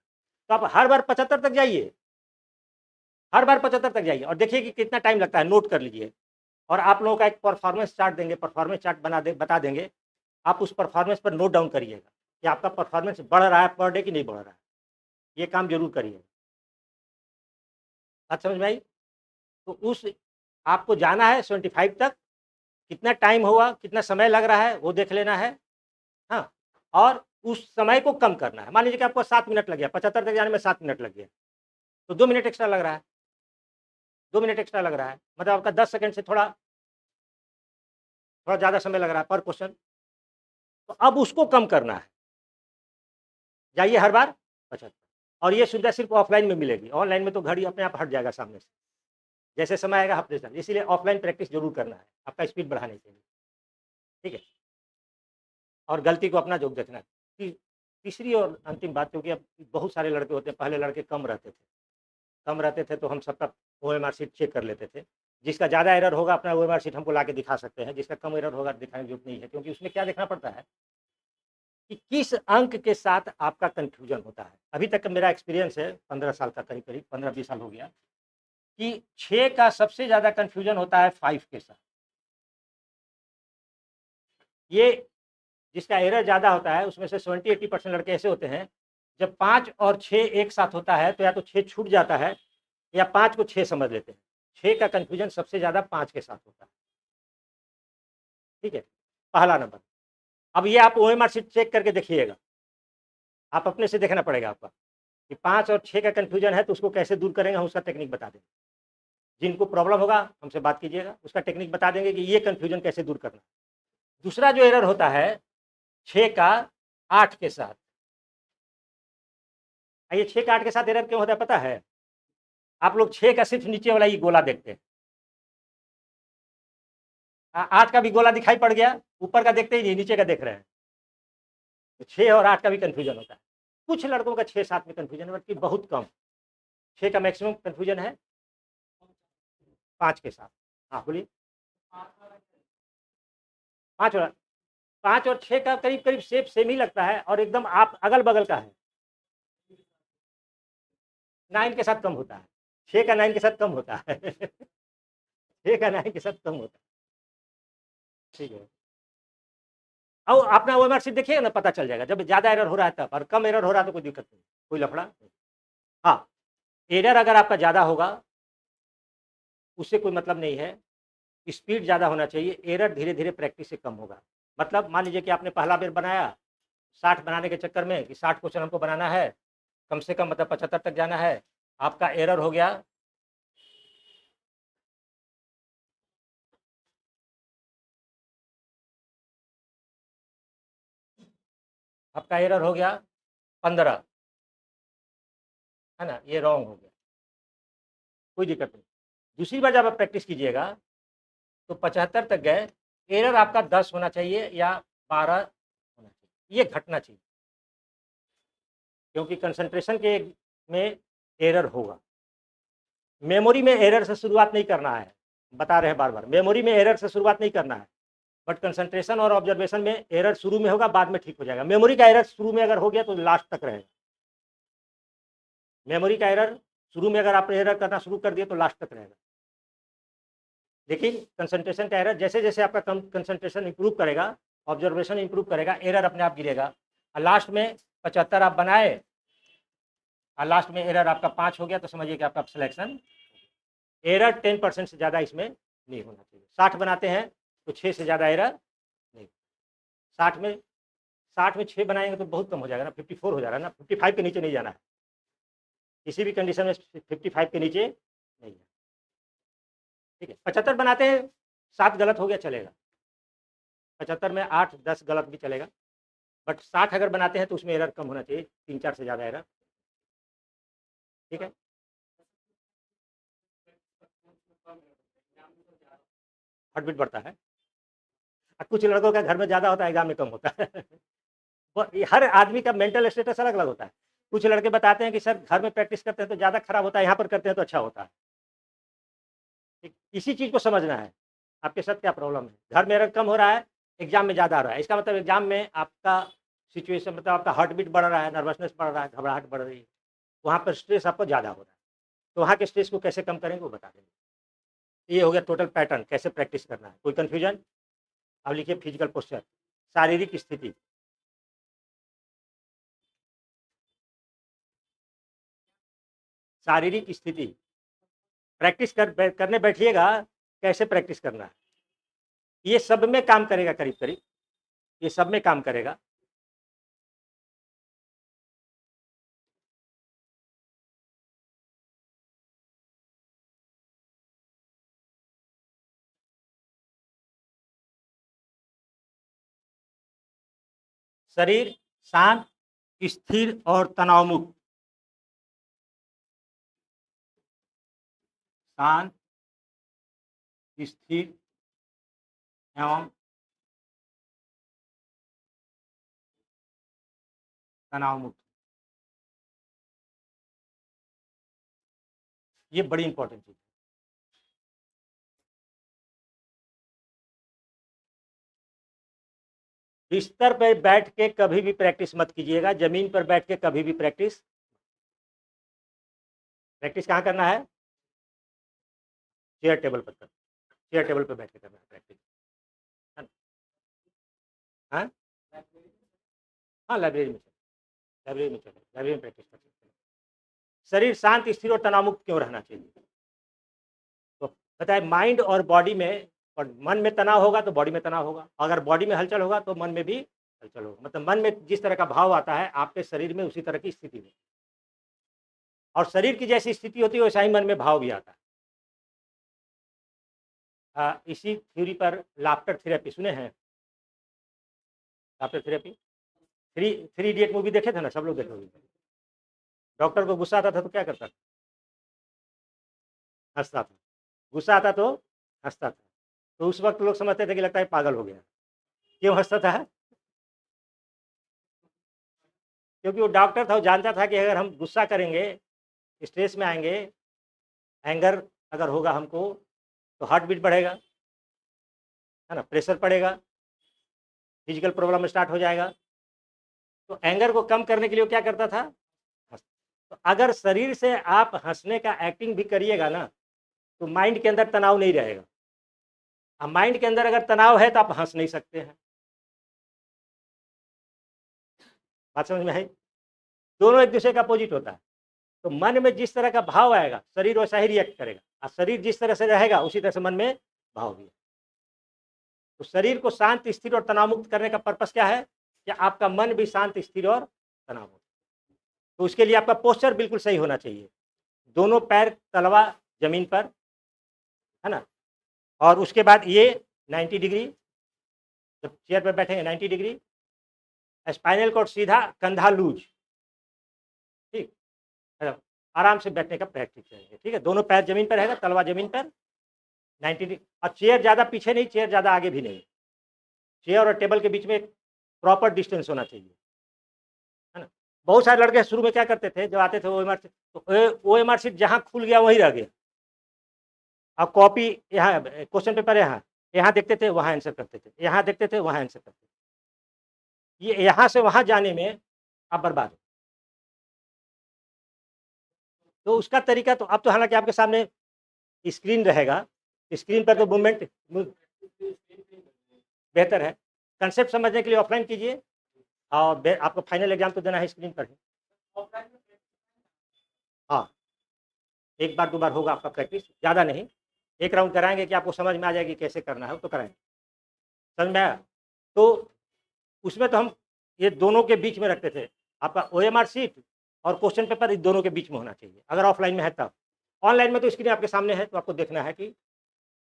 तो आप हर बार 75 तक जाइए, हर बार 75 तक जाइए और देखिए कि कितना टाइम लगता है, नोट कर लीजिए। और आप लोगों का एक परफॉर्मेंस चार्ट देंगे, परफॉर्मेंस चार्ट बता देंगे, आप उस परफॉर्मेंस पर नोट डाउन करिएगा कि आपका परफॉर्मेंस बढ़ रहा है पर डे कि नहीं बढ़ रहा है। ये काम ज़रूर करिएगा। बात समझ में आई? तो उस आपको जाना है 75 तक, कितना टाइम हुआ, कितना समय लग रहा है, वो देख लेना है। हाँ, और उस समय को कम करना है। मान लीजिए कि आपको 7 मिनट लग गया, 75 तक जाने में 7 मिनट लग गया, तो 2 मिनट एक्स्ट्रा लग रहा है, 2 मिनट एक्स्ट्रा लग रहा है, मतलब आपका 10 सेकंड से थोड़ा ज़्यादा समय लग रहा है पर क्वेश्चन। तो अब उसको कम करना है। जाइए हर बार 75, और ये सुविधा सिर्फ ऑफलाइन में मिलेगी, ऑनलाइन में तो घड़ी अपने आप हट जाएगा सामने से। जैसे समय आएगा हफ्ते से, इसीलिए ऑफलाइन प्रैक्टिस जरूर करना है, आपका स्पीड बढ़ाने के लिए। ठीक है, और गलती को अपना जोक देखना है। तीसरी और अंतिम बात, क्योंकि अब बहुत सारे लड़के होते हैं, पहले लड़के कम रहते थे तो हम सबका ओएमआर शीट चेक कर लेते थे। जिसका ज़्यादा एरर होगा अपना ओएमआर शीट हमको ला के दिखा सकते हैं, जिसका कम एरर होगा दिखाने की जरूरत नहीं है, क्योंकि उसमें क्या देखना पड़ता है कि किस अंक के साथ आपका कन्फ्यूजन होता है। अभी तक का मेरा एक्सपीरियंस है 15 साल का, करीब 15-20 साल हो गया, कि 6 का सबसे ज़्यादा कन्फ्यूजन होता है 5 के साथ। ये जिसका एरर ज़्यादा होता है उसमें से 70-80% लड़के ऐसे होते हैं, जब 5 और 6 एक साथ होता है तो या तो 6 छूट जाता है या 5 को 6 समझ लेते हैं। 6 का कन्फ्यूजन सबसे ज़्यादा 5 के साथ होता है। ठीक है, पहला नंबर। अब ये आप ओएमआर शीट चेक करके देखिएगा, आप अपने से देखना पड़ेगा आपका कि 5 और 6 का कन्फ्यूजन है तो उसको कैसे दूर करेंगे, हम उसका टेक्निक बता देंगे। जिनको प्रॉब्लम होगा हमसे बात कीजिएगा, उसका टेक्निक बता देंगे कि ये कन्फ्यूजन कैसे दूर करना। दूसरा जो एरर होता है 6 का 8 के साथ, ये 6 का 8 के साथ एरर क्यों होता है पता है? आप लोग 6 का सिर्फ नीचे वाला ये गोला देखते हैं, 8 का भी गोला दिखाई पड़ गया, ऊपर का देखते ही नहीं, नीचे का देख रहे हैं। तो 6 और 8 का भी कन्फ्यूजन होता है। कुछ लड़कों का 6-7 में कन्फ्यूजन है, बल्कि बहुत कम। 6 का मैक्सिमम कन्फ्यूजन है 5 के साथ। हाँ बोलिए। 5 और 6 का करीब करीब शेप सेम ही लगता है, और एकदम आप अगल बगल का है। 9 के साथ कम होता है, 6 का 9 के साथ कम होता है। 6 का 9 के साथ कम होता है। ठीक है, और अपना ओएमआर शीट देखिएगा ना, पता चल जाएगा। जब ज़्यादा एरर हो रहा है तब, और कम एरर हो रहा है तो कोई दिक्कत नहीं, कोई लफड़ा नहीं। हाँ, एरर अगर आपका ज़्यादा होगा उससे कोई मतलब नहीं है, स्पीड ज़्यादा होना चाहिए। एरर धीरे धीरे प्रैक्टिस से कम होगा। मतलब मान लीजिए कि आपने पहला बार बनाया, 60 बनाने के चक्कर में कि 60 क्वेश्चन हमको बनाना है, कम से कम मतलब 75 तक जाना है, आपका एरर हो गया 15, है ना, ये रॉन्ग हो गया, कोई दिक्कत नहीं। दूसरी बार जब आप प्रैक्टिस कीजिएगा तो 75 तक गए, एरर आपका 10 होना चाहिए या 12 होना चाहिए, ये घटना चाहिए, क्योंकि कंसंट्रेशन के में एरर होगा। मेमोरी में एरर से शुरुआत नहीं करना है, बता रहे हैं बार बार, मेमोरी में एरर से शुरुआत नहीं करना है, बट कंसंट्रेशन और ऑब्जर्वेशन में एरर शुरू में होगा, बाद में ठीक हो जाएगा। मेमोरी का एरर शुरू में अगर हो गया तो लास्ट तक रहेगा। मेमोरी का एरर शुरू में अगर आपने एरर करना शुरू कर दिया तो लास्ट तक रहेगा। लेकिन कंसंट्रेशन का एरर, जैसे जैसे आपका कंसंट्रेशन इंप्रूव करेगा, ऑब्जर्वेशन इंप्रूव करेगा, एरर अपने आप गिरेगा। और लास्ट में 75 आप बनाए और लास्ट में एरर आपका 5 हो गया तो समझिए कि आपका सिलेक्शन, एरर 10% से ज़्यादा इसमें नहीं होना चाहिए। 60 बनाते हैं तो 6 से ज़्यादा एरर नहीं। 60 में 6 बनाएंगे तो बहुत कम हो जाएगा ना, 54 हो जाएगा ना, 55 के नीचे नहीं जाना है, किसी भी कंडीशन में 55 के नीचे नहीं है। ठीक है, 75 बनाते हैं, 7 गलत हो गया चलेगा, 75 में 8-10 गलत भी चलेगा, बट 60 अगर बनाते हैं तो उसमें एरर कम होना चाहिए, 3-4 से ज़्यादा एरर। ठीक है, हार्ट बीट बढ़ता है। कुछ लड़कों का घर में ज़्यादा होता है, एग्जाम में कम होता है। हर आदमी का मेंटल स्टेटस अलग अलग होता है। कुछ लड़के बताते हैं कि सर घर में प्रैक्टिस करते हैं तो ज़्यादा खराब होता है, यहाँ पर करते हैं तो अच्छा होता है। इसी चीज़ को समझना है, आपके साथ क्या प्रॉब्लम है। घर में अगर कम हो रहा है, एग्जाम में ज़्यादा आ रहा है, इसका मतलब एग्जाम में आपका सिचुएशन, मतलब आपका हार्ट बीट बढ़ रहा है, नर्वसनेस बढ़ रहा है, घबराहट बढ़ रही है, वहाँ पर स्ट्रेस आपको ज़्यादा हो रहा है। तो वहाँ के स्ट्रेस को कैसे कम करेंगे वो बता देंगे। ये हो गया टोटल पैटर्न, कैसे प्रैक्टिस करना है। कोई कन्फ्यूजन? अब लिखिए फिजिकल पोस्चर, शारीरिक स्थिति। शारीरिक स्थिति प्रैक्टिस करने बैठिएगा, कैसे प्रैक्टिस करना है, ये सब में काम करेगा, करीब करीब ये सब में काम करेगा। शरीर शांत, स्थिर और तनाव मुक्त। शांत, स्थिर एवं तनाव मुक्त, ये बड़ी इंपॉर्टेंट चीज है। बिस्तर पर बैठ के कभी भी प्रैक्टिस मत कीजिएगा, जमीन पर बैठ के कभी भी प्रैक्टिस कहाँ करना है? चेयर टेबल पर करना, चेयर टेबल पर बैठ के करना है प्रैक्टिस। हाँ हाँ, लाइब्रेरी में लाइब्रेरी में चलो, लाइब्रेरी में प्रैक्टिस कर सकते हैं। शरीर शांत, स्थिर और तनावमुक्त क्यों रहना चाहिए? तो बताए, माइंड और बॉडी में, और मन में तनाव होगा तो बॉडी में तनाव होगा, अगर बॉडी में हलचल होगा तो मन में भी हलचल होगा। मतलब मन में जिस तरह का भाव आता है, आपके शरीर में उसी तरह की स्थिति में, और शरीर की जैसी स्थिति होती है वैसा ही मन में भाव भी आता है। इसी थ्योरी पर लाफ्टर थेरेपी सुने हैं? Laughter therapy, three idiot movie देखे थे ना, सब लोग देखे होंगे। डॉक्टर को गुस्सा आता था तो क्या करता था? हंसता था। गुस्सा आता तो हंसता था। तो उस वक्त लोग समझते थे कि लगता है पागल हो गया। क्यों हंसता था? क्योंकि वो डॉक्टर था, वो जानता था कि अगर हम गुस्सा करेंगे, स्ट्रेस में आएंगे, एंगर अगर होगा हमको, तो हार्ट बीट बढ़ेगा, है ना, प्रेशर पड़ेगा, फिजिकल प्रॉब्लम स्टार्ट हो जाएगा। तो एंगर को कम करने के लिए वो क्या करता था? तो अगर शरीर से आप हंसने का एक्टिंग भी करिएगा ना, तो माइंड के अंदर तनाव नहीं रहेगा। अब माइंड के अंदर अगर तनाव है तो आप हंस नहीं सकते हैं। बात समझ में आई? दोनों एक दूसरे का अपोजिट होता है। तो मन में जिस तरह का भाव आएगा, शरीर वैसा ही रिएक्ट करेगा, और शरीर जिस तरह से रहेगा उसी तरह से मन में भाव भी है। तो शरीर को शांत, स्थिर और तनाव मुक्त करने का पर्पस क्या है? कि आपका मन भी शांत, स्थिर और तनाव मुक्त। तो उसके लिए आपका पोस्चर बिल्कुल सही होना चाहिए, दोनों पैर तलवा जमीन पर, है ना, और उसके बाद ये 90 डिग्री, जब चेयर पर बैठेंगे 90 डिग्री, स्पाइनल कॉर्ड सीधा, कंधा लूज, ठीक है, आराम से बैठने का प्रैक्टिस करेंगे। ठीक है, दोनों पैर जमीन पर रहेगा, तलवा जमीन पर, 90 डिग्री, और चेयर ज़्यादा पीछे नहीं, चेयर ज़्यादा आगे भी नहीं, चेयर और टेबल के बीच में एक प्रॉपर डिस्टेंस होना चाहिए, है ना। बहुत सारे लड़के शुरू में क्या करते थे, जब आते थे ओएमआर से, तो ओएमआर सीट जहाँ खुल गया वहीं रह गया। अब कॉपी यहाँ, क्वेश्चन पेपर यहाँ, यहाँ देखते थे वहाँ आंसर करते थे, यहाँ देखते थे वहाँ आंसर करते थे, ये यहाँ से वहाँ जाने में आप बर्बाद हो। तो उसका तरीका, तो अब तो हालांकि आपके सामने स्क्रीन रहेगा, स्क्रीन पर तो मूवमेंट बेहतर है। कंसेप्ट समझने के लिए ऑफलाइन कीजिए, और आपको फाइनल एग्जाम तो देना है स्क्रीन पर ही। हाँ, एक बार दो बार होगा आपका प्रैक्टिस, ज़्यादा नहीं, एक राउंड कराएंगे कि आपको समझ में आ जाएगी कैसे करना है, तो कराएंगे। समझ में आया? तो उसमें तो हम ये दोनों के बीच में रखते थे, आपका ओएमआर सीट और क्वेश्चन पेपर इस दोनों के बीच में होना चाहिए, अगर ऑफलाइन में है तब। ऑनलाइन में तो स्क्रीन आपके सामने है, तो आपको देखना है कि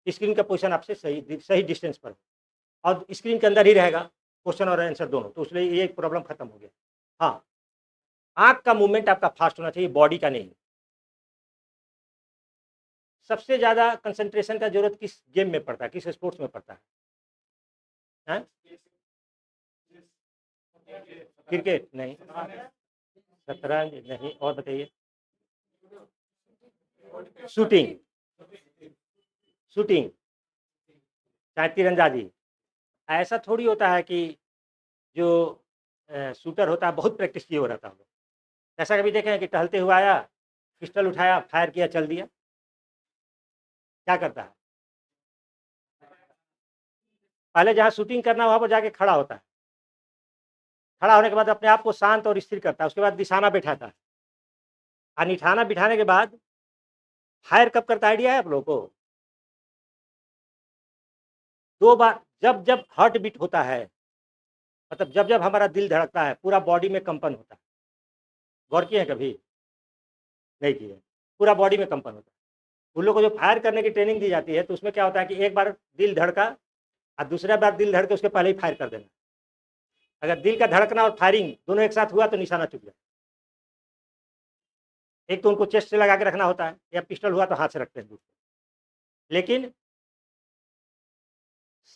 स्क्रीन का पोजीशन आपसे सही डिस्टेंस पर हो, और स्क्रीन के अंदर ही रहेगा क्वेश्चन और आंसर दोनों, तो इसलिए ये एक प्रॉब्लम खत्म हो गया। हाँ, आँख का मूवमेंट आपका फास्ट होना चाहिए, बॉडी का नहीं। सबसे ज़्यादा कंसंट्रेशन का जरूरत किस गेम में पड़ता है, किस स्पोर्ट्स में पड़ता है? हैं? क्रिकेट नहीं, शतरंज नहीं, और बताइए। शूटिंग, शूटिंग, चाहे तीरंदाजी। ऐसा थोड़ी होता है कि जो शूटर होता है बहुत प्रैक्टिस किए हो रहता है। ऐसा कभी देखे हैं कि टहलते हुए आया, पिस्टल उठाया, फायर किया, चल दिया? क्या करता है? पहले जहाँ शूटिंग करना वहाँ पर जाके खड़ा होता है। खड़ा होने के बाद अपने आप को शांत और स्थिर करता है, उसके बाद निशाना बैठाता है। और निशाना बिठाने के बाद फायर कब करता है, आइडिया है आप लोगों को? 2 बार, जब हार्ट बीट होता है, मतलब जब हमारा दिल धड़कता है, पूरा बॉडी में कंपन होता है। गौर किए हैं कभी? नहीं किए। पूरा बॉडी में कंपन होता है। उन लोगों को जो फायर करने की ट्रेनिंग दी जाती है, तो उसमें क्या होता है कि एक बार दिल धड़का और दूसरा बार दिल धड़के उसके पहले ही फायर कर देना। अगर दिल का धड़कना और फायरिंग दोनों एक साथ हुआ तो निशाना चूक जाए। एक तो उनको चेस्ट से लगा के रखना होता है, या पिस्टल हुआ तो हाथ से रखते हैं दूसरे। लेकिन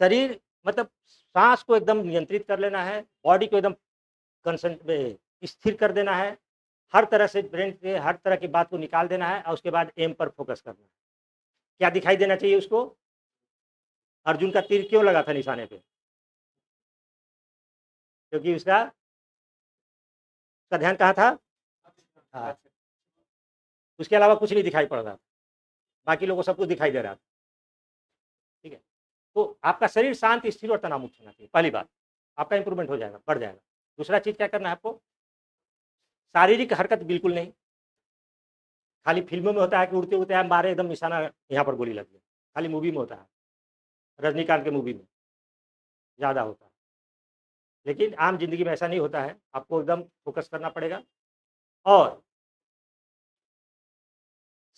शरीर, मतलब सांस को एकदम नियंत्रित कर लेना है, बॉडी को एकदम स्थिर कर देना है, हर तरह से ब्रेन से हर तरह की बात को निकाल देना है और उसके बाद एम पर फोकस करना है। क्या दिखाई देना चाहिए उसको? अर्जुन का तीर क्यों लगा था निशाने पे? क्योंकि उसका ध्यान कहाँ था? हाँ, उसके अलावा कुछ नहीं दिखाई पड़ रहा था, बाकी लोगों को सब कुछ दिखाई दे रहा था। ठीक है, तो आपका शरीर शांत, स्थिर और तनाव मुक्त होना चाहिए। पहली बात, आपका इंप्रूवमेंट हो जाएगा, बढ़ जाएगा। दूसरा चीज़ क्या करना है आपको? शारीरिक हरकत बिल्कुल नहीं। खाली फिल्मों में होता है कि उड़ते उड़ते आप मारे, एकदम निशाना यहाँ पर गोली लग गई, खाली मूवी में होता है, रजनीकांत के मूवी में ज़्यादा होता है। लेकिन आम ज़िंदगी में ऐसा नहीं होता है, आपको एकदम फोकस करना पड़ेगा। और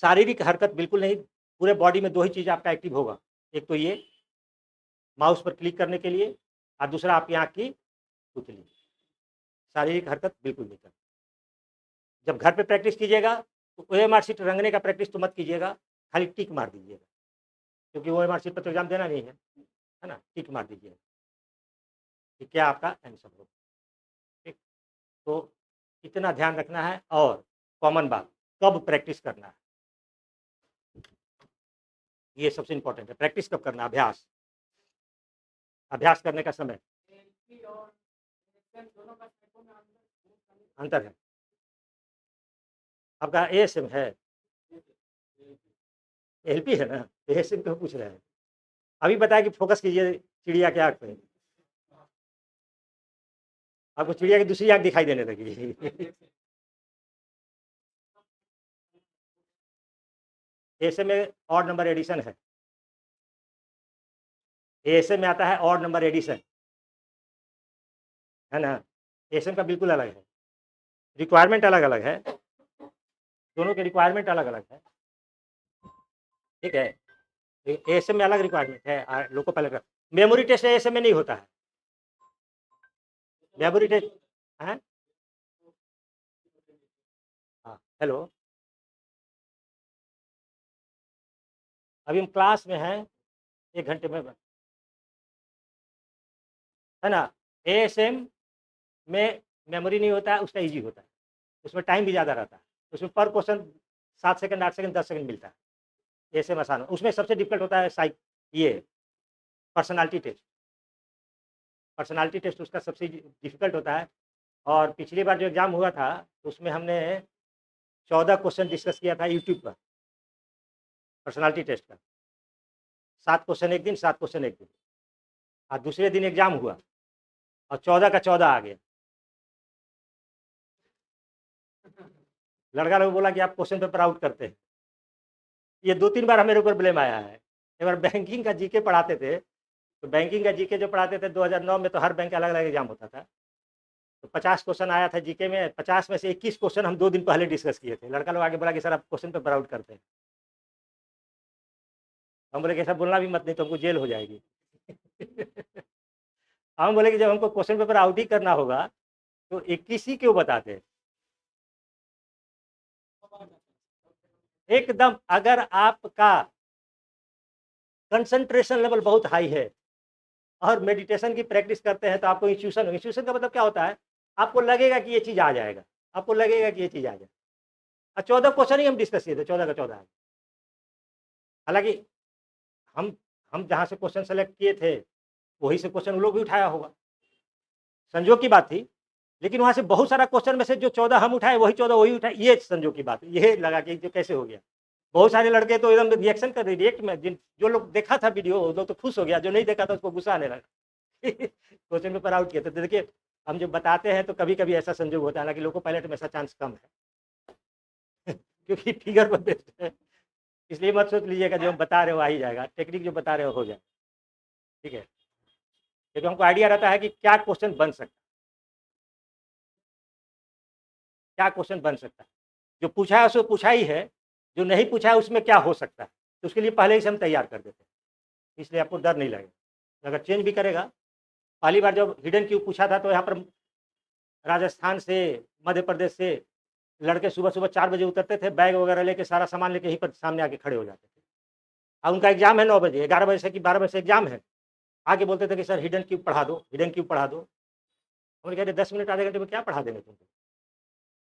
शारीरिक हरकत बिल्कुल नहीं, पूरे बॉडी में 2 ही चीज़ आपका एक्टिव होगा। एक तो ये माउस पर क्लिक करने के लिए, और दूसरा आपकी आँख की पुतली। शारीरिक हरकत बिल्कुल नहीं करनी। जब घर पे प्रैक्टिस कीजिएगा तो ओएमआर शीट रंगने का प्रैक्टिस तो मत कीजिएगा, खाली टिक मार दीजिएगा, क्योंकि ओएमआर शीट पर तो एग्ज़ाम देना नहीं है, है ना? टिक मार दीजिएगा कि क्या आपका आंसर होगा। ठीक? तो इतना ध्यान रखना है। और कॉमन बात, कब प्रैक्टिस करना है, ये सबसे इम्पोर्टेंट है। प्रैक्टिस कब करना है? अभ्यास, अभ्यास करने का समय। अंतर है। आपका एएसएम है, एलपी है ना, एएसएम क्यों पूछ रहे हैं? अभी बताया कि फोकस कीजिए चिड़िया के आँख पे, आपको चिड़िया की दूसरी आँख दिखाई देने लगी। एएसएम में ऑड नंबर एडिशन है, एएसएम में आता है ऑड नंबर एडिशन, है ना? एएसएम का बिल्कुल अलग है, रिक्वायरमेंट अलग-अलग है, दोनों के रिक्वायरमेंट अलग-अलग है, ठीक है? एएसएम में अलग रिक्वायरमेंट है, लोको पायलट का। मेमोरी टेस्ट एएसएम में नहीं होता है। मेमोरी टेस्ट हैं? हाँ, हेलो, अभी हम क्लास में हैं, 1 घंटे में, है ना? एएसएम में मेमोरी नहीं होता है, उसका ईज़ी होता है, उसमें टाइम भी ज़्यादा रहता है, उसमें पर क्वेश्चन 7 सेकंड, 8 सेकंड, 10 सेकंड मिलता है। एएसएम आसान है, उसमें सबसे डिफ़िकल्ट होता है ये पर्सनैलिटी टेस्ट। पर्सनैलिटी टेस्ट उसका सबसे डिफ़िकल्ट होता है। और पिछली बार जो एग्ज़ाम हुआ था, उसमें हमने 14 क्वेश्चन डिस्कस किया था यूट्यूब पर, पर्सनैलिटी टेस्ट का। 7 क्वेश्चन एक दिन, 7 क्वेश्चन एक दिन, और दूसरे दिन एग्ज़ाम हुआ और 14 का 14 आ गया। लड़का लोग बोला कि आप क्वेश्चन पेपर आउट करते हैं। ये 2-3 बार मेरे ऊपर ब्लेम आया है। एक बार बैंकिंग का जीके पढ़ाते थे, तो बैंकिंग का जीके जो पढ़ाते थे 2009 में, तो हर बैंक का अलग-अलग एग्ज़ाम होता था। तो 50 क्वेश्चन आया था जीके में, 50 में से 21 क्वेश्चन हम 2 दिन पहले डिस्कस किए थे। लड़का लोग आके बोला कि सर आप क्वेश्चन पेपर आउट करते हैं। हम बोले कि ऐसा बोलना भी मत, नहीं तो हमको जेल हो जाएगी। हम बोले कि जब हमको क्वेश्चन पेपर आउट ही करना होगा, तो 21 ही क्यों बताते हैं? एकदम, अगर आपका कंसंट्रेशन लेवल बहुत हाई है, और मेडिटेशन की प्रैक्टिस करते हैं तो आपको इंस्टीट्यूशन का मतलब क्या होता है, आपको लगेगा कि ये चीज़ आ जाएगा, आपको लगेगा कि ये चीज़ आ जाएगा। 14 क्वेश्चन ही हम डिस्कस किए थे, 14 का 14। हालाँकि हम हम जहाँ से क्वेश्चन सेलेक्ट किए थे, वहीं से क्वेश्चन वो लोग भी उठाया होगा। संजोग की बात थी, लेकिन वहाँ से बहुत सारा क्वेश्चन में से जो 14 हम उठाए, वही 14 वही उठाए, ये संजोग की बात है। ये लगा कि जो कैसे हो गया। बहुत सारे लड़के तो एकदम रिएक्शन कर रहे, रिएक्ट में जो लोग देखा था वीडियो, वो लोग तो खुश हो गया, जो नहीं देखा था उसको गुस्सा आने लगा। क्वेश्चन पेपर आउट किए थे। तो देखिए, हम जब बताते हैं तो कभी-कभी ऐसा संजोग होता है, हालाँकि लोको पायलट में ऐसा चांस कम है। क्योंकि फिगर पर बेस्ड है। इसलिए मत सोच लीजिएगा जो हम बता रहे हो आ ही जाएगा, टेक्निक जो बता रहे हो जाएगा। ठीक है? क्योंकि हमको आइडिया रहता है कि क्या क्वेश्चन बन सकता है। क्या क्वेश्चन बन सकता है। जो पूछा है उसको पूछा ही है, जो नहीं पूछा है उसमें क्या हो सकता है, तो उसके लिए पहले ही से हम तैयार कर देते हैं, इसलिए आपको डर नहीं लगेगा। अगर चेंज भी करेगा, पहली बार जब हिडन क्यूब पूछा था तो यहाँ पर राजस्थान से, मध्य प्रदेश से लड़के सुबह-सुबह 4 बजे उतरते थे, बैग वगैरह लेके, सारा सामान लेके यहीं पर सामने आके खड़े हो जाते थे। अब उनका एग्ज़ाम है 9 बजे, 11 बजे से कि 12 बजे से एग्ज़ाम है। आके बोलते थे कि सर हिडन क्यूब पढ़ा दो, हिडन क्यूब पढ़ा दो। हमने कहा 10 मिनट आधे घंटे में क्या पढ़ा देंगे तुमको?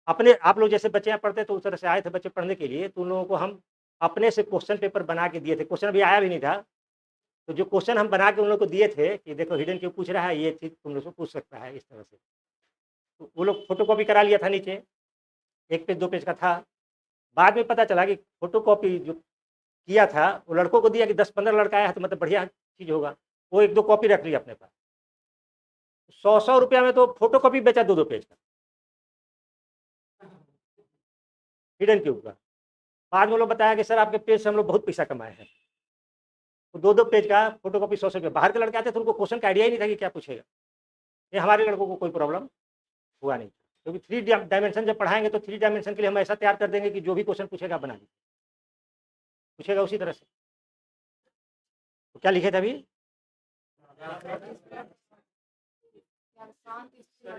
अपने आप लोग जैसे बच्चे यहाँ पढ़ते तो उस तरह से आए थे बच्चे पढ़ने के लिए, तो उन लोगों को हम अपने से क्वेश्चन पेपर बना के दिए थे। क्वेश्चन अभी आया भी नहीं था, तो जो क्वेश्चन हम बना के उन लोग को दिए थे कि देखो हिडन क्यों पूछ रहा है, ये चीज़ तुम लोग से पूछ सकता है, इस तरह से। तो वो लोग फ़ोटोकॉपी करा लिया था नीचे, 1 पेज 2 पेज का था। बाद में पता चला कि फ़ोटोकॉपी जो किया था, वो लड़कों को दिया कि 10-15 लड़का आया है तो मतलब बढ़िया चीज़ होगा। वो 1-2 कॉपी रख लिया अपने पास। 100-100 रुपया में तो फ़ोटोकॉपी बेचा 2-2 पेज का, हिडन क्यूब का। बाद में वो लोग बताया कि सर आपके पेज से हम लोग बहुत पैसा कमाए हैं। तो 2-2 पेज का फ़ोटोकॉपी 100 रुपए। बाहर के लड़के आते थे, उनको क्वेश्चन का आइडिया ही नहीं था कि क्या पूछेगा। ये हमारे लड़कों को कोई प्रॉब्लम हुआ नहीं। क्योंकि 3 डायमेंशन जब पढ़ाएँगे तो 3 डायमेंशन के लिए हम ऐसा तैयार कर देंगे कि जो भी क्वेश्चन पूछेगा आप बना लीजिए। पूछेगा उसी तरह से। तो क्या लिखे थे अभी?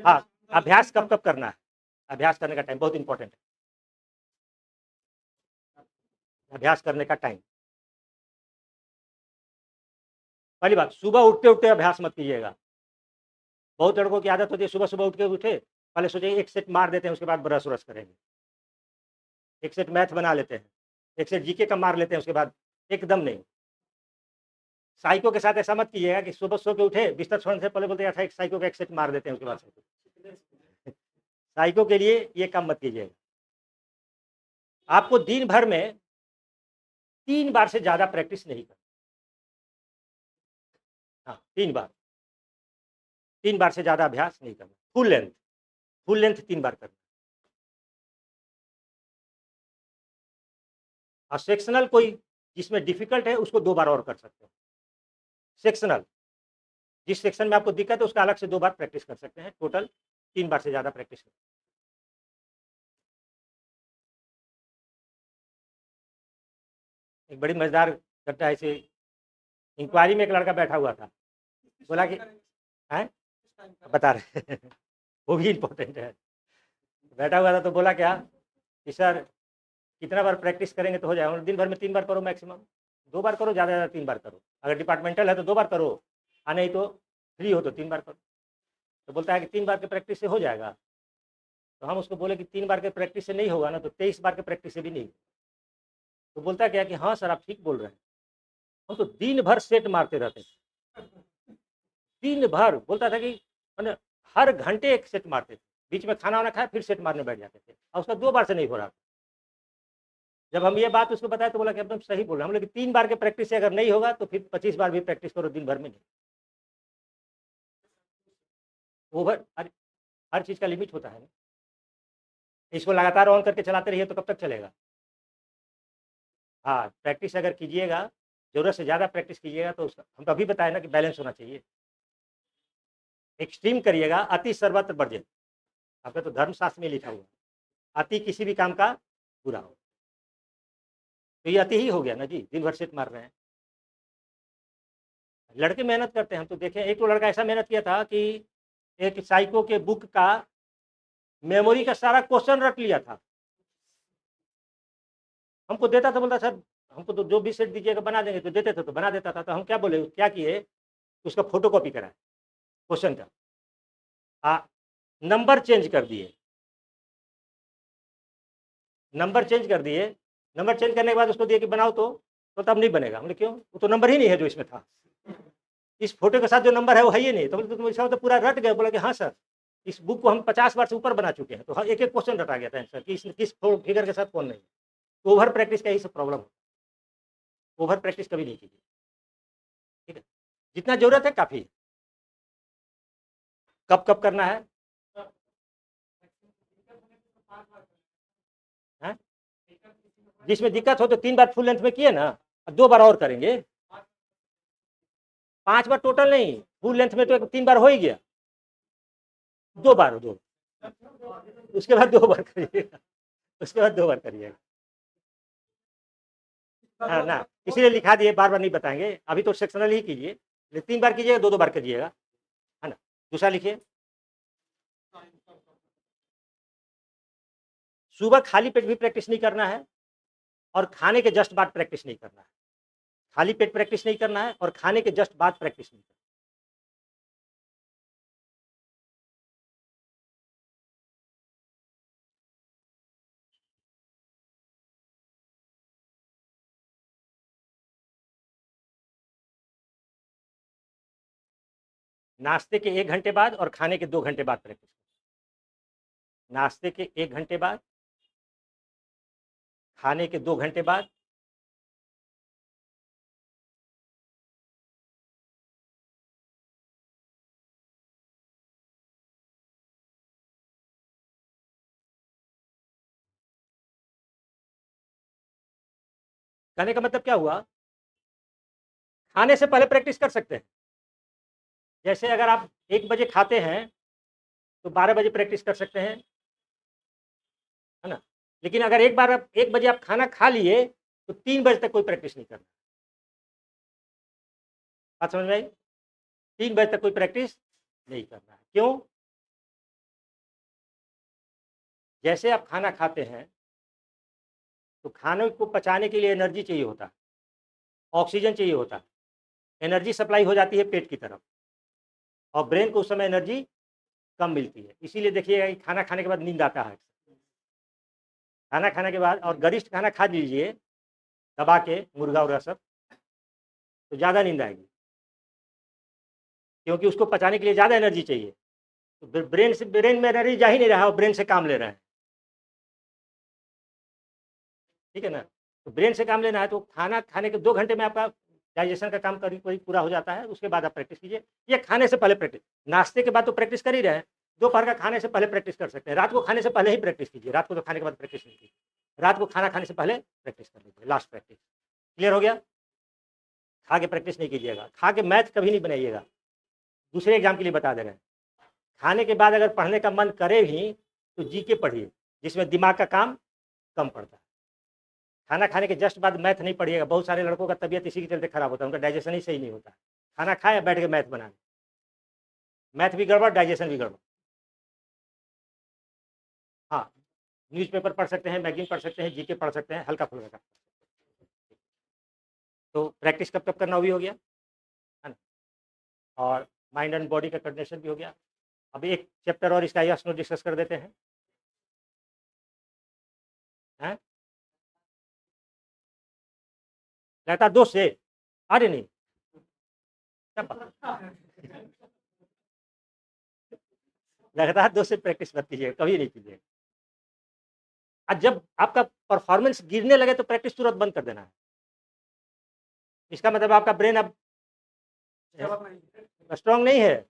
हाँ, अभ्यास कब-कब करना है? अभ्यास करने का टाइम बहुत इम्पोर्टेंट है। अभ्यास करने का टाइम। पहली बात, सुबह उठते-उठते अभ्यास मत कीजिएगा। बहुत लड़कों की आदत होती है सुबह-सुबह उठ के उठे, पहले सोचे 1 सेट मार देते हैं, उसके बाद ब्रश-व्रश करेंगे। 1 सेट मैथ बना लेते हैं, 1 सेट जीके का मार लेते हैं उसके बाद, एकदम नहीं। साइको के साथ ऐसा मत कीजिएगा कि सुबह सो के उठे, बिस्तर छोड़ने से पहले बोलते हैं अच्छा एक साइको का 1 सेट मार देते हैं उसके बाद सोते हैं। साइको के लिए ये काम मत कीजिएगा। आपको दिन भर में 3 बार से ज़्यादा प्रैक्टिस नहीं करनी। हाँ, 3 बार। 3 बार से ज़्यादा अभ्यास नहीं करना। फुल लेंथ 3 बार करना। और सेक्शनल कोई जिसमें डिफ़िकल्ट है उसको 2 बार और कर सकते हैं। सेक्शनल, जिस सेक्शन में आपको दिक्कत है उसका अलग से 2 बार प्रैक्टिस कर सकते हैं। टोटल 3 बार से ज़्यादा प्रैक्टिस करें। एक बड़ी मज़ेदार घटना ऐसे इंक्वायरी में एक लड़का बैठा हुआ था। बोला कि हैं? बता रहे हैं। वो भी इम्पोर्टेंट है। बैठा हुआ था तो बोला क्या कि सर कितना बार प्रैक्टिस करेंगे तो हो जाएगा? दिन भर में 3 बार करो मैक्सिमम। 2 बार करो, ज़्यादा से ज़्यादा 3 बार करो। अगर डिपार्टमेंटल है तो 2 बार करो, नहीं तो फ्री हो तो 3 बार करो। तो बोलता है कि 3 बार के प्रैक्टिस से हो जाएगा। तो हम उसको बोले कि 3 बार के प्रैक्टिस से नहीं होगा ना, तो 23 बार के प्रैक्टिस से भी नहीं। तो बोलता क्या कि हाँ सर आप ठीक बोल रहे हैं। हम तो दिन भर सेट मारते रहते थे। दिन भर बोलता था कि मैंने हर घंटे 1 सेट मारते थे। बीच में खाना-वाना खाया फिर सेट मारने बैठ जाते थे और उसका 2 बार से नहीं हो रहा था। जब हम ये बात उसको बताए तो बोला कि एकदम सही बोल रहे हैं। हम बोले कि 3 बार के प्रैक्टिस से अगर नहीं होगा तो फिर 25 बार भी प्रैक्टिस करो दिन भर में नहीं। ओवर हर चीज़ का लिमिट होता है ना। इसको लगातार ऑन करके चलाते रहिए तो कब तक चलेगा? हाँ, प्रैक्टिस अगर कीजिएगा, ज़रूरत से ज़्यादा प्रैक्टिस कीजिएगा तो उसका हम तो अभी बताए ना कि बैलेंस होना चाहिए। एक्सट्रीम करिएगा, अति सर्वत्र वर्जित। आपका तो धर्मशास्त्र में लिखा हुआ है, अति किसी भी काम का बुरा हो। तो ये अति ही हो गया ना जी, दिन भर सिट मार रहे हैं। लड़के मेहनत करते हैं, हम तो देखे एक तो लड़का ऐसा मेहनत किया था कि एक साइको के बुक का मेमोरी का सारा क्वेश्चन रट लिया था। हमको देता था, बोलता सर हमको तो जो भी सेट दीजिएगा बना देंगे, तो देते थे तो बना देता था। तो हम क्या बोले, क्या किए उसका फोटो कॉपी कराए क्वेश्चन का, नंबर चेंज कर दिए, नंबर चेंज करने के बाद उसको दिए कि बनाओ तो तब नहीं बनेगा। हमने क्यों, वो तो नंबर ही नहीं है जो इसमें था, इस फोटो के साथ जो नंबर है वो है ही नहीं। तो बोले तुम इसका तो पूरा रट गए। बोला कि हाँ सर, इस बुक को हम 50 बार से ऊपर बना चुके हैं। तो एक एक क्वेश्चन रटा गया था आंसर कि किस फिगर के साथ कौन नहीं। तो ओवर प्रैक्टिस का यही सब प्रॉब्लम है, ओवर प्रैक्टिस कभी नहीं कीजिए, ठीक है। जितना जरूरत है काफ़ी है। कब कब करना है, है? जिसमें दिक्कत हो तो 3 बार फुल लेंथ में किए ना, 2 बार और करेंगे। 5 बार टोटल नहीं, फुल लेंथ में तो 3 बार हो ही गया, 2 बार, उसके बाद 2 बार करिएगा, उसके बाद 2 बार करिएगा। हाँ ना, इसीलिए लिखा दिए, बार बार नहीं बताएंगे। अभी तो सेक्शनल ही कीजिए, 3 बार कीजिएगा, 2 बार कीजिएगा, है ना। दूसरा लिखिए, सुबह खाली पेट भी प्रैक्टिस नहीं करना है और खाने के जस्ट बाद प्रैक्टिस नहीं करना है। खाली पेट प्रैक्टिस नहीं करना है और खाने के जस्ट बाद प्रैक्टिस नहीं करना है। नाश्ते के 1 घंटे बाद और खाने के 2 घंटे बाद प्रैक्टिस। नाश्ते के 1 घंटे बाद, खाने के 2 घंटे बाद, कहने का मतलब क्या हुआ, खाने से पहले प्रैक्टिस कर सकते हैं। जैसे अगर आप 1 बजे खाते हैं तो 12 बजे प्रैक्टिस कर सकते हैं, है ना। लेकिन अगर एक बार 1 बजे आप खाना खा लिए तो 3 बजे तक कोई प्रैक्टिस नहीं करना। बात समझ में आई? 3 बजे तक कोई प्रैक्टिस नहीं करना है। क्यों? जैसे आप खाना खाते हैं तो खाने को पचाने के लिए एनर्जी चाहिए होता है, ऑक्सीजन चाहिए होता है, एनर्जी सप्लाई हो जाती है पेट की तरफ और ब्रेन को उस समय एनर्जी कम मिलती है। इसीलिए देखिएगा कि खाना खाने के बाद नींद आता है। खाना खाने के बाद और गरिष्ठ खाना खा लीजिए दबा के, मुर्गा उर्गा सब, तो ज़्यादा नींद आएगी, क्योंकि उसको पचाने के लिए ज़्यादा एनर्जी चाहिए। तो ब्रेन में एनर्जी जा ही नहीं रहा है और ब्रेन से काम ले रहा है, ठीक है ना। तो ब्रेन से काम लेना है तो खाना खाने के 2 घंटे में आपका डाइजेशन का काम करीब करीब पूरा हो जाता है। उसके बाद आप प्रैक्टिस कीजिए। ये खाने से पहले प्रैक्टिस, नाश्ते के बाद तो प्रैक्टिस कर ही रहे हैं, दोपहर का खाने से पहले प्रैक्टिस कर सकते हैं। रात को खाने से पहले ही प्रैक्टिस कीजिए, रात को तो खाने के बाद प्रैक्टिस नहीं कीजिए, रात को खाना खाने से पहले प्रैक्टिस कर लीजिए, लास्ट प्रैक्टिस। क्लियर हो गया? खा के प्रैक्टिस नहीं कीजिएगा, खा के मैथ कभी नहीं बनाइएगा। दूसरे एग्जाम के लिए बता दे रहे हैं, खाने के बाद अगर पढ़ने का मन करे भी तो जी के पढ़िए, जिसमें दिमाग का काम कम पड़ता है। खाना खाने के जस्ट बाद मैथ नहीं पढ़िएगा। बहुत सारे लड़कों का तबीयत इसी के चलते खराब होता है, उनका डाइजेशन ही सही नहीं होता। खाना खाए बैठ के मैथ बनाने, मैथ भी गड़बड़, डाइजेशन भी गड़बड़। हाँ, न्यूज़पेपर पढ़ सकते हैं, मैगजीन पढ़ सकते हैं, जीके पढ़ सकते हैं, हल्का फुल्का का। तो प्रैक्टिस कब कब करना भी हो गया, है ना। और माइंड एंड बॉडी का कोऑर्डिनेशन भी हो गया। अब एक चैप्टर और इसका यस नो डिस्कस कर देते हैं, हैं? लगातार 2 से, अरे नहीं, लगातार 2 से प्रैक्टिस मत कीजिए, कभी नहीं कीजिए। और जब आपका परफॉर्मेंस गिरने लगे तो प्रैक्टिस तुरंत बंद कर देना है। इसका मतलब आपका ब्रेन अब स्ट्रांग नहीं है,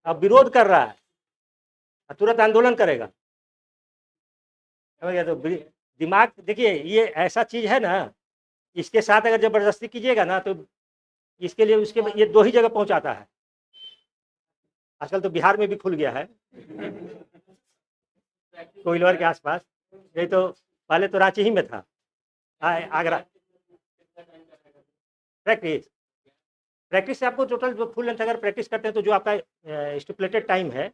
अब विरोध कर रहा है, तुरंत आंदोलन करेगा। समझ गया? तो दिमाग देखिए, ये ऐसा चीज है ना, इसके साथ अगर जबरदस्ती कीजिएगा ना तो इसके लिए उसके ये 2 ही जगह पहुंचाता है। आजकल तो बिहार में भी खुल गया है, कोइलवर के आसपास। नहीं तो पहले तो रांची ही में था, आगरा। प्रैक्टिस प्रैक्टिस से आपको टोटल जो फुल लेंथ अगर प्रैक्टिस करते हैं तो जो आपका स्टिपुलेटेड टाइम है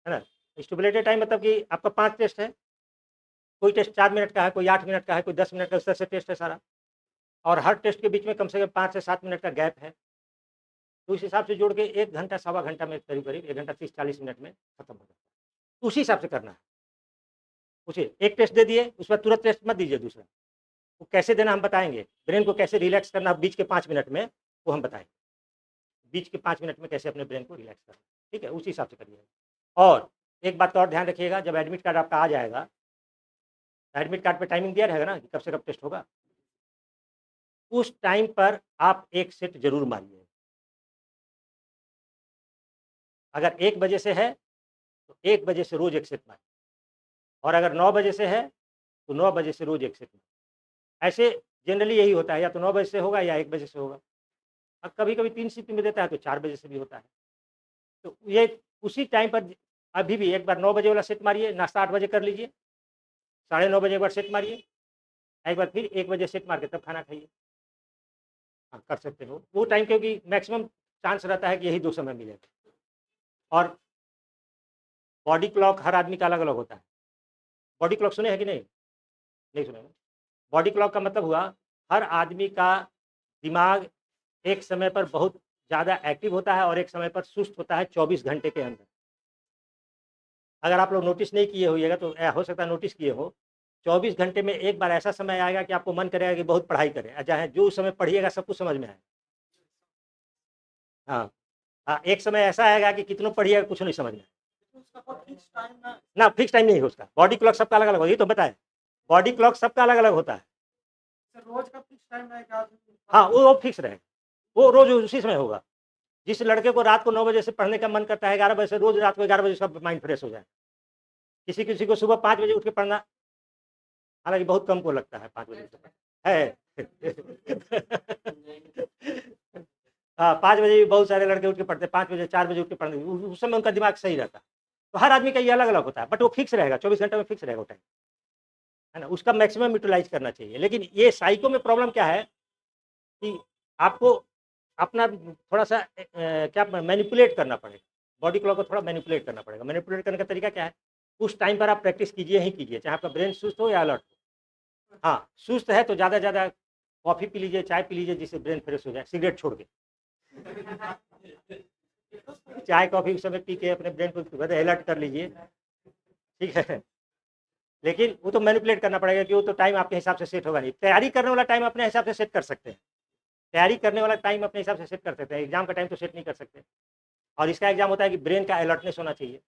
ना। स्टिपुलेटेड टाइम मतलब कि आपका 5 टेस्ट है, कोई टेस्ट 4 मिनट का है, कोई 8 मिनट का है, कोई 10 मिनट का, उस तरह से टेस्ट है सारा। और हर टेस्ट के बीच में कम से कम 5 से 7 मिनट का गैप है। तो उस हिसाब से जोड़ के 1 घंटा सवा घंटा में करीब-करीब 1 घंटा 30-40 मिनट में खत्म हो जाता है। उसी हिसाब से करना है। उसे एक टेस्ट दे दिए, उसके बाद तुरंत टेस्ट मत दीजिए दूसरा। वो कैसे देना हम बताएँगे, ब्रेन को कैसे रिलैक्स करना बीच के 5 मिनट में, वो हम बताएँगे। बीच के 5 मिनट में कैसे अपने ब्रेन को रिलैक्स करना, ठीक है? उसी हिसाब से करिए। और एक बात का और ध्यान रखिएगा, जब एडमिट कार्ड आपका आ जाएगा, एडमिट कार्ड पे टाइमिंग दिया रहेगा ना कि कब से कब टेस्ट होगा, उस टाइम पर आप 1 सेट ज़रूर मारिए। अगर 1 बजे से है, तो 1 बजे से रोज़ 1 सेट मारिए और अगर 9 बजे से है, तो 9 बजे से रोज़ 1 सेट मारिए। ऐसे जनरली यही होता है, या तो 9 बजे से होगा या 1 बजे से होगा। अब कभी-कभी 3 शिफ्ट में देता है, तो 4 बजे से भी होता है। तो ये उसी टाइम पर अभी भी एक बार 9 बजे वाला सेट मारिए, नाश्ता 8 बजे कर लीजिए, साढ़े 9 बजे एक बार सेट मारिए, एक बार फिर 1 बजे सेट मार के तब खाना खाइए। हाँ, कर सकते हो। वो टाइम क्योंकि मैक्सिमम चांस रहता है कि यही 2 समय मिलेगा और बॉडी क्लॉक हर आदमी का अलग-अलग होता है। बॉडी क्लॉक सुने हैं कि नहीं? नहीं सुने ना? बॉडी क्लॉक का मतलब हुआ हर आदमी का दिमाग एक समय पर बहुत ज़्यादा एक्टिव होता है और एक समय पर सुस्त होता है 24 घंटे के अंदर। अगर आप लोग नोटिस नहीं किए होइएगा तो हो सकता है नोटिस किए हो, 24 घंटे में एक बार ऐसा समय आएगा कि आपको मन करेगा कि बहुत पढ़ाई करें, चाहे जो उस समय पढ़िएगा सब कुछ समझ में आएगा। हाँ। हाँ, एक समय ऐसा आएगा कि कितनों पढ़िएगा कुछ नहीं समझ में आएगा। ना फिक्स टाइम नहीं है उसका, बॉडी क्लॉक सबका अलग-अलग होता है, ये तो बताएँ। बॉडी क्लॉक सबका अलग-अलग होता है। रोज का फिक्स टाइम रहेगा? हाँ, वो फिक्स रहेगा, वो रोज़ उसी समय होगा। जिस लड़के को रात को 9 बजे से पढ़ने का मन करता है 11 बजे से, रोज़ रात को 11 बजे उसका माइंड फ्रेश हो जाए। किसी-किसी को सुबह 5 बजे उठ के पढ़ना, हालाँकि बहुत कम को लगता है 5 बजे उठ के पढ़ना। है। हाँ, 5 बजे भी बहुत सारे लड़के उठ के पढ़ते हैं, 5 बजे, 4 बजे उठ के पढ़ने उस समय उनका दिमाग सही रहता है। तो हर आदमी का ये अलग-अलग होता है, बट वो फिक्स रहेगा, 24 घंटे में फिक्स रहेगा वो टाइम, है ना? उसका मैक्सिमम यूटिलाइज़ करना चाहिए। लेकिन ये साइको में प्रॉब्लम क्या है कि आपको अपना थोड़ा-सा क्या मैनिपुलेट करना पड़ेगा। बॉडी क्लॉक को थोड़ा मैनिपुलेट करना पड़ेगा। मैनिपुलेट करने का तरीका क्या है? उस टाइम पर आप प्रैक्टिस कीजिए ही कीजिए, चाहे आपका ब्रेन सुस्त हो या अलर्ट हो। हाँ, सुस्त है तो ज़्यादा से ज़्यादा कॉफ़ी पी लीजिए, चाय पी लीजिए जिससे ब्रेन फ्रेश हो जाए, सिगरेट छोड़ के। चाय, कॉफ़ी उस समय पी के अपने ब्रेन को अलर्ट कर लीजिए, ठीक है? लेकिन वो तो मैनिपुलेट करना पड़ेगा कि वो तो टाइम आपके हिसाब से सेट होगा नहीं। तैयारी करने वाला टाइम अपने हिसाब से सेट कर सकते हैं। तैयारी करने वाला टाइम अपने हिसाब से सेट कर सकते हैं, एग्ज़ाम का टाइम तो सेट नहीं कर सकते। और इसका एग्ज़ाम होता है कि ब्रेन का अलर्टनेस होना चाहिए।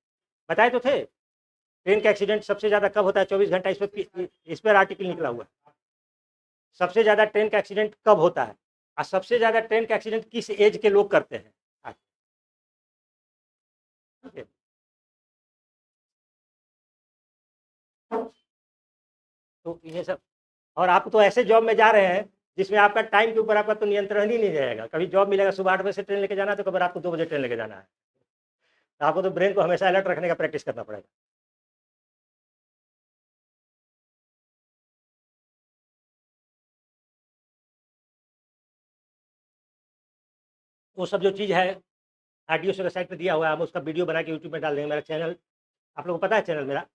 बताए तो थे, ट्रेन का एक्सीडेंट सबसे ज़्यादा कब होता है? 24 घंटा इस पर आर्टिकल निकला हुआ है। सबसे ज़्यादा ट्रेन का एक्सीडेंट कब होता है? और सबसे ज़्यादा ट्रेन का एक्सीडेंट किस एज के लोग करते हैं? ठीक है। तो ये सब, और आप तो ऐसे जॉब में जा रहे हैं जिसमें आपका टाइम के ऊपर आपका तो नियंत्रण ही नहीं रहेगा। कभी जॉब मिलेगा सुबह 8 बजे से ट्रेन लेके जाना है, तो कभी रात को 2 बजे ट्रेन लेके जाना है। तो आपको तो ब्रेन को हमेशा अलर्ट रखने का प्रैक्टिस करना पड़ेगा। वो सब जो चीज़ है आरडीओ से वेबसाइट पे दिया हुआ है, हम उसका वीडियो बना के यूट्यूब में डाल देंगे। मेरा चैनल आप लोगों को पता है चैनल मेरा?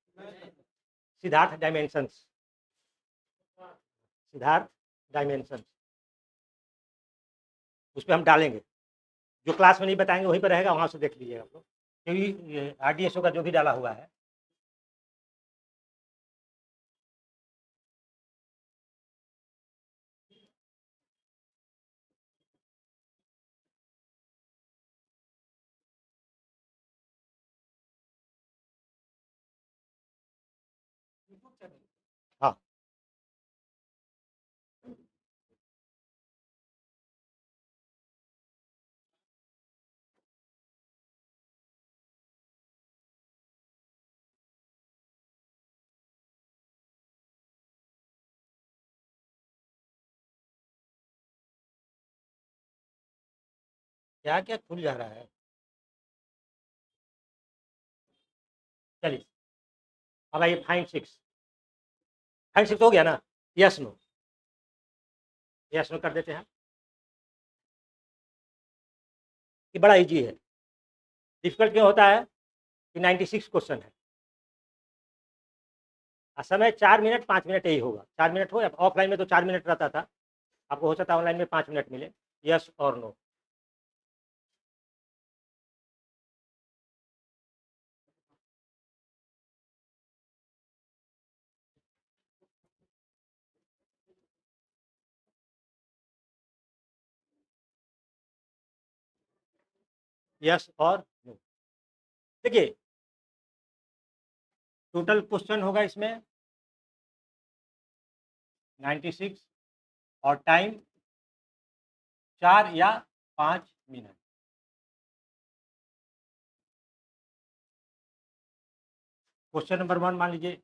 सिद्धार्थ डायमेंशंस, सिद्धार्थ डायमेंशंस, उस पे हम डालेंगे। जो क्लास में नहीं बताएँगे वहीं पे रहेगा, वहाँ से देख लीजिएगा आप लोग। क्योंकि ये आरडीएसओ का जो भी डाला हुआ है, हाँ। क्या-क्या खुल जा रहा है? चलिए, अब आइए फाइंड 6। फाइंड 6 हो गया ना? Yes, no? यस, नो कर देते हैं। ये बड़ा ईज़ी है। डिफ़िकल्ट क्यों होता है कि 96 क्वेश्चन है। समय 4 मिनट 5 मिनट यही होगा। 4 मिनट हो या ऑफ़लाइन में तो 4 मिनट रहता था। आपको हो सकता है ऑनलाइन में 5 मिनट मिले। यस और नो। यस और नो। देखिए टोटल क्वेश्चन होगा इसमें 96 और टाइम 4 या 5 मिनट। क्वेश्चन नंबर 1 मान लीजिए,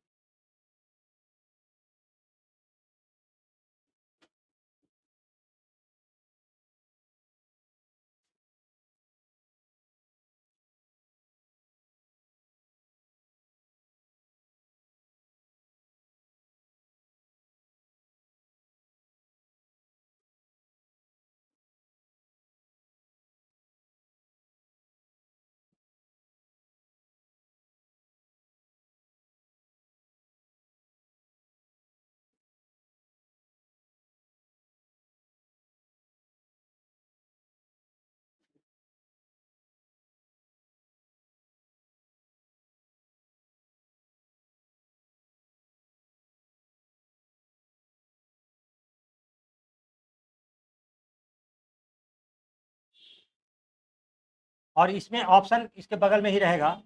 और इसमें ऑप्शन इसके बगल में ही रहेगा।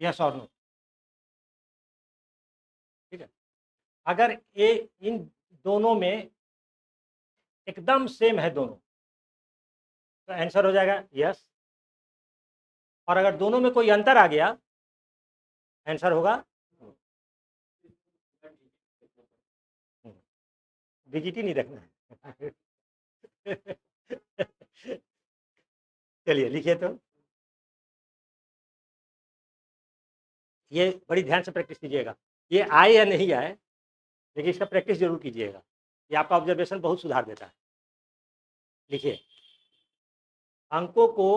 यस और नो। ठीक है, अगर ये इन दोनों में एकदम सेम है दोनों, तो आंसर हो जाएगा यस। और अगर दोनों में कोई अंतर आ गया, आंसर होगा नो। डिजिट ही नहीं रखना है। चलिए लिखिए तो, ये बड़ी ध्यान से प्रैक्टिस कीजिएगा। ये आए या नहीं आए, लेकिन इसका प्रैक्टिस जरूर कीजिएगा। ये आपका ऑब्जर्वेशन बहुत सुधार देता है। लिखिए, अंकों को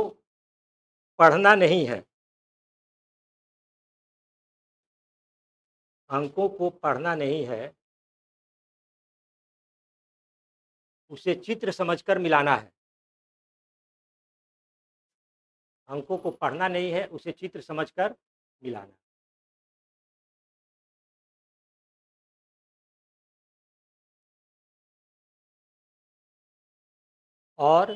पढ़ना नहीं है, अंकों को पढ़ना नहीं है, उसे चित्र समझकर मिलाना है। अंकों को पढ़ना नहीं है, उसे चित्र समझकर मिलाना है। और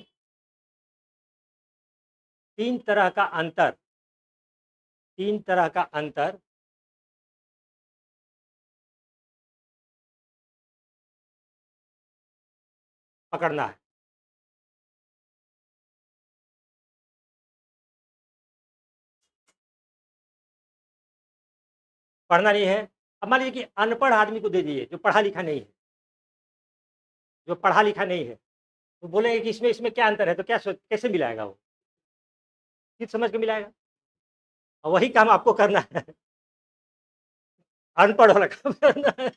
तीन तरह का अंतर, तीन तरह का अंतर पकड़ना है। पढ़ना नहीं है, अब मान लीजिए कि अनपढ़ आदमी को दे दीजिए, जो पढ़ा लिखा नहीं है, जो पढ़ा लिखा नहीं है, तो बोलेंगे कि इसमें इसमें क्या अंतर है, तो क्या सोच कैसे मिलाएगा वो, किस समझ के मिलाएगा। और वही काम आपको करना है, अनपढ़ वाला काम करना है।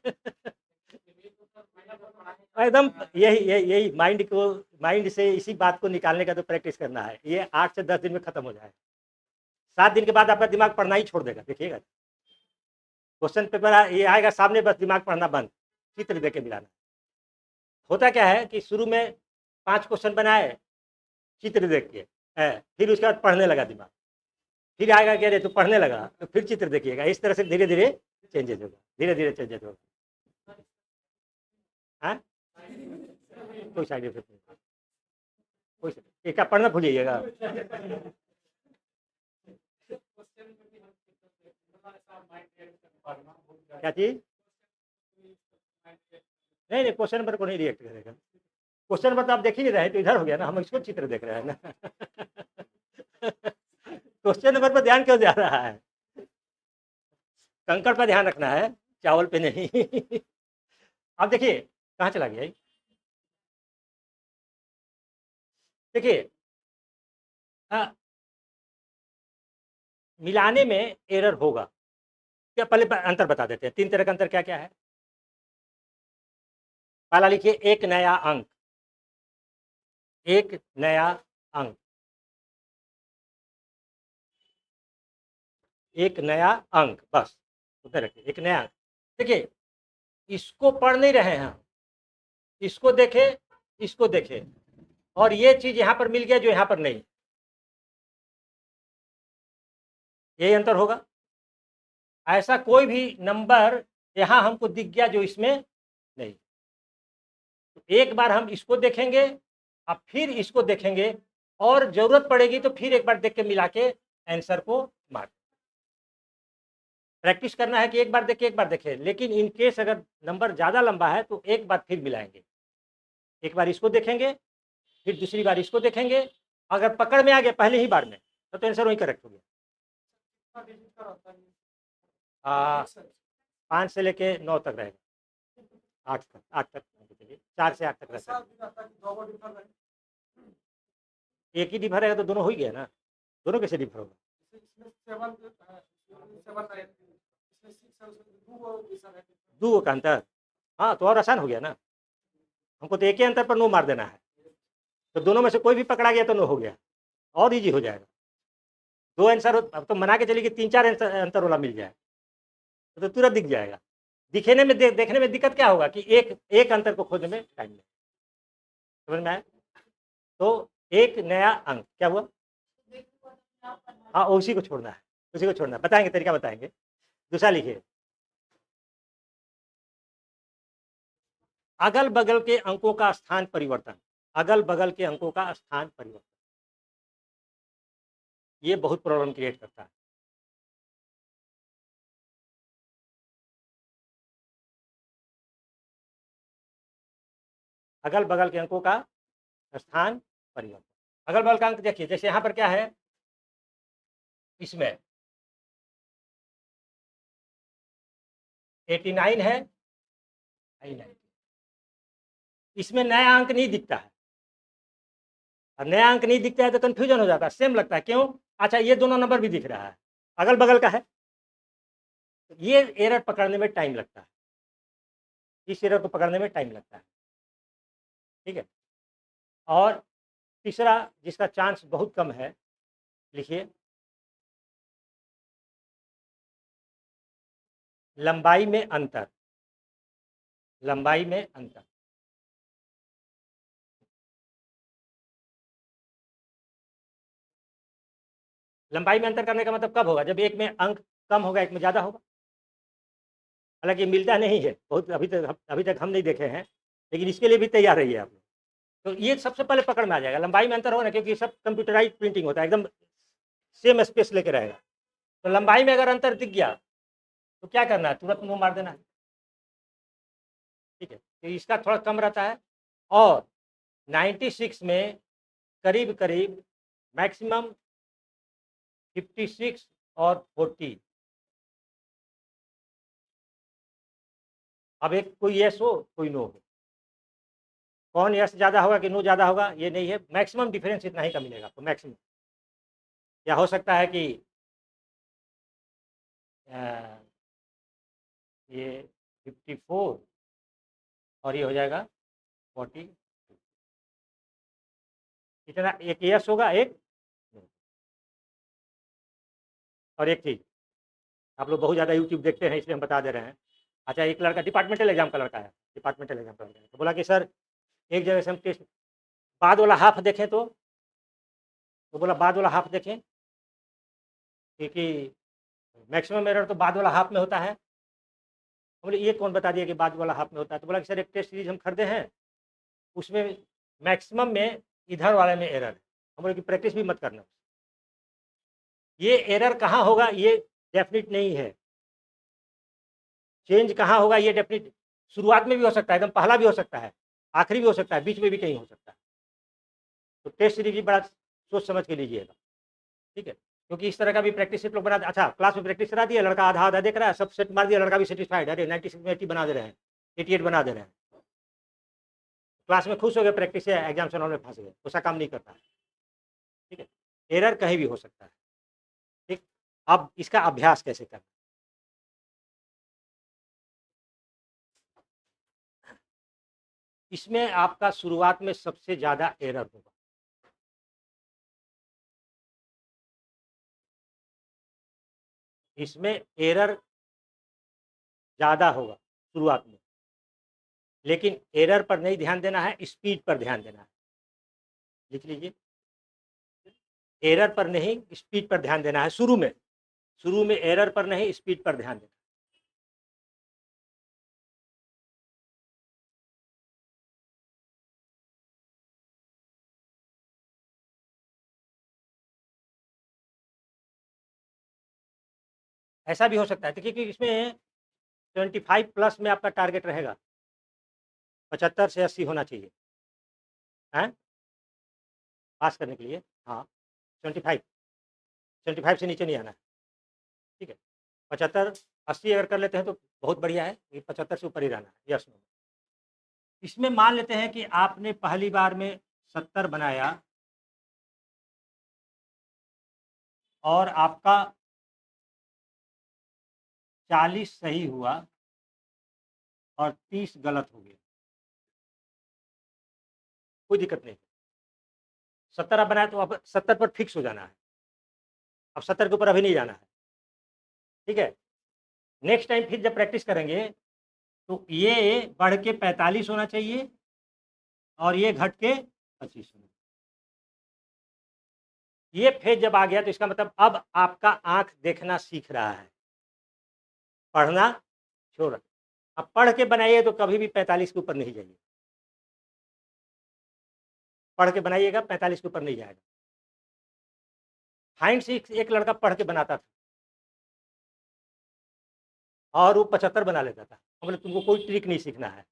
एकदम यही यही यही माइंड से इसी बात को निकालने का तो प्रैक्टिस करना है। ये 8 से 10 दिन में खत्म हो जाए। 7 दिन के बाद आपका दिमाग पढ़ना ही छोड़ देगा, देखिएगा। क्वेश्चन पेपर ये आएगा सामने, बस दिमाग पढ़ना बंद, चित्र देके मिलाना। होता क्या है कि शुरू में 5 क्वेश्चन बनाए चित्र देख के, है, फिर उसके बाद पढ़ने लगा दिमाग, फिर आएगा कि अरे तो पढ़ने लगा, तो फिर चित्र देखिएगा। इस तरह से धीरे धीरे चेंजेस होगा, धीरे धीरे चेंजेस होगा। हाँ, कोई साइड इफेक्ट नहीं, कोई एक आप पढ़ना भूलिएगा। क्या चीज? नहीं नहीं, क्वेश्चन नंबर को नहीं रिएक्ट करेगा। क्वेश्चन नंबर तो आप देख ही नहीं रहे, तो इधर हो गया ना, हम इसको चित्र देख रहे हैं ना। क्वेश्चन नंबर पर ध्यान क्यों जा रहा है? कंकड़ पर ध्यान रखना है, चावल पे नहीं। अब देखिए कहाँ चला गया ये? देखिए मिलाने में एरर होगा क्या, पहले अंतर बता देते हैं। तीन तरह का अंतर क्या क्या है। पहला लिखिए, एक नया अंक, एक नया अंक। एक नया अंक, बस उतना रखिए, एक नया अंक। देखिए इसको पढ़ नहीं रहे हैं हम, इसको देखे, इसको देखे, और ये चीज यहां पर मिल गया जो यहां पर नहीं, यही अंतर होगा। ऐसा कोई भी नंबर यहां हमको दिख गया जो इसमें नहीं, तो एक बार हम इसको देखेंगे, अब फिर इसको देखेंगे, और जरूरत पड़ेगी तो फिर एक बार देख के मिला के आंसर को मार। प्रैक्टिस करना है कि एक बार देखे एक बार देखे, लेकिन इन केस अगर नंबर ज़्यादा लंबा है तो एक बार फिर मिलाएंगे, एक बार इसको देखेंगे, फिर दूसरी बार इसको देखेंगे, अगर पकड़ में आ गया पहले ही बार में तो आंसर वही करेक्ट हो गया। कितना डिजिट का रहता है ये? आ, एक से 5 से लेके 9 तक रहेगा, 8 तक, 8 तक, 4 से 8 तक रहता ऐसा भी रहता है कि डबल डिफर रहे। है। एक ही डिफर रहेगा तो दोनों हो ही गया ना, दोनों कैसे डिफर होगा? इसमें 7 है, इसमें 7 है, इसमें 6 है, उसमें 2 डिफर है। 2 का अंतर, हाँ तो और आसान हो गया ना, हमको तो एक ही अंतर पर नो मार देना है, तो दोनों में से कोई भी पकड़ा गया तो नो हो गया, और ईजी हो जाएगा। 2 आंसर अब तो मना के चलिए कि 3-4 अंतर वाला मिल जाए तो तुरंत दिख जाएगा। दिखने में देखने में दिक्कत क्या होगा कि एक अंतर को खोजने में टाइम लगेगा। समझ में आया? तो एक नया अंक क्या हुआ? हाँ उसी को छोड़ना है, उसी को छोड़ना है, बताएंगे तरीका बताएंगे। दूसरा लिखिए, अगल बगल के अंकों का स्थान परिवर्तन, अगल बगल के अंकों का स्थान परिवर्तन, ये बहुत प्रॉब्लम क्रिएट करता है। अगल बगल के अंकों का स्थान परिवर्तन, अगल बगल का अंक देखिए, जैसे यहां पर क्या है, इसमें 89 है, 90, इसमें नया अंक नहीं दिखता है, और नया अंक नहीं दिखता है तो कंफ्यूजन हो जाता है, सेम लगता है, क्यों? अच्छा ये दोनों नंबर भी दिख रहा है, अगल बगल का है, ये एरर पकड़ने में टाइम लगता है, इस एरर को पकड़ने में टाइम लगता है, ठीक है। और तीसरा जिसका चांस बहुत कम है, लिखिए, लंबाई में अंतर, लंबाई में अंतर, लंबाई में अंतर करने का मतलब कब होगा? जब एक में अंक कम होगा एक में ज़्यादा होगा, हालांकि मिलता नहीं है बहुत, अभी तक हम नहीं देखे हैं, लेकिन इसके लिए भी तैयार रहिए आप लोग। तो ये सबसे पहले पकड़ में आ जाएगा, लंबाई में अंतर होगा ना, क्योंकि सब कंप्यूटराइज प्रिंटिंग होता है, एकदम सेम स्पेस लेके रहेगा, तो लंबाई में अगर अंतर दिख गया तो क्या करना है, तुरंत मुंह मार देना है, ठीक है। तो इसका थोड़ा कम रहता है, और 96 में करीब करीब मैक्सिमम 56 और 40, अब एक कोई यस हो कोई नो हो, कौन यस ज़्यादा होगा कि नो ज़्यादा होगा ये नहीं है, मैक्सिमम डिफरेंस इतना ही का मिलेगा आपको, मैक्सिमम। या हो सकता है कि ये 54 और ये हो जाएगा 40, इतना एक यस होगा एक no। और एक चीज़, आप लोग बहुत ज़्यादा यूट्यूब देखते हैं इसलिए हम बता दे रहे हैं। अच्छा एक लड़का डिपार्टमेंटल एग्जाम का लड़का है, डिपार्टमेंटल एग्जाम का लड़का है, तो बोला कि सर एक जगह से हम टेस्ट बाद वाला हाफ देखें, तो बोला बाद वाला हाफ देखें, क्योंकि मैक्सिमम एरर तो बाद वाला हाफ में होता है। बोले ये कौन बता दिया कि बाद वाला हाफ में होता है? तो बोला कि सर एक टेस्ट सीरीज हम खरीदे हैं, उसमें मैक्सिमम में इधर वाले में एरर है। हम बोले कि प्रैक्टिस भी मत करना, ये एरर कहाँ होगा ये डेफिनिट नहीं है, चेंज कहाँ होगा ये डेफिनिट, शुरुआत में भी हो सकता है, एकदम पहला भी हो सकता है, आखिरी भी हो सकता है, बीच में भी कहीं हो सकता है। तो टेस्ट सीरीज भी बड़ा सोच समझ के लीजिएगा, ठीक है, क्योंकि इस तरह का भी प्रैक्टिस सेट लोग बना, अच्छा क्लास में प्रैक्टिस करा दिया, लड़का आधा आधा देख रहा है, सब सेट मार दिया, लड़का भी सेटिस्फाइड, अरे 96 में 80 बना दे रहे हैं, 88 बना दे रहे हैं, क्लास में खुश हो गए, प्रैक्टिस से एग्जाम से में फंस गए, ऐसा काम नहीं करता है, ठीक है। एरर कहीं भी हो सकता है, ठीक। अब इसका अभ्यास कैसे करना, इसमें आपका शुरुआत में सबसे ज़्यादा एरर होगा, इसमें एरर ज़्यादा होगा शुरुआत में, लेकिन एरर पर नहीं ध्यान देना है, स्पीड पर ध्यान देना है। लिख लीजिए, एरर पर नहीं स्पीड पर ध्यान देना है शुरू में एरर पर नहीं स्पीड पर ध्यान देना। ऐसा भी हो सकता है देखिए कि इसमें 25 प्लस में आपका टारगेट रहेगा, 75 से 80 होना चाहिए, हैं? पास करने के लिए, हाँ, 25 75 से नीचे नहीं आना है, ठीक है? 75 80 अगर कर लेते हैं तो बहुत बढ़िया है, ये 75 से ऊपर ही रहना है, यस नो। इसमें मान लेते हैं कि आपने पहली बार में 70 बनाया और आपका 40 सही हुआ और 30 गलत हो गया, कोई दिक्कत नहीं। 70 आप बनाए तो अब 70 पर फिक्स हो जाना है, अब 70 के ऊपर अभी नहीं जाना है, ठीक है? नेक्स्ट टाइम फिर जब प्रैक्टिस करेंगे तो ये बढ़ के 45 होना चाहिए और ये घट के 25 होना चाहिए। ये फेज जब आ गया तो इसका मतलब अब आपका आँख देखना सीख रहा है, पढ़ना छोड़। अब पढ़ के बनाइए तो कभी भी 45 के ऊपर नहीं जाइए, पढ़ के बनाइएगा 45 के ऊपर नहीं जाएगा। हाइंड से एक लड़का पढ़ के बनाता था और वो 75 बना लेता था। हम बोले तुमको कोई ट्रिक नहीं सीखना है,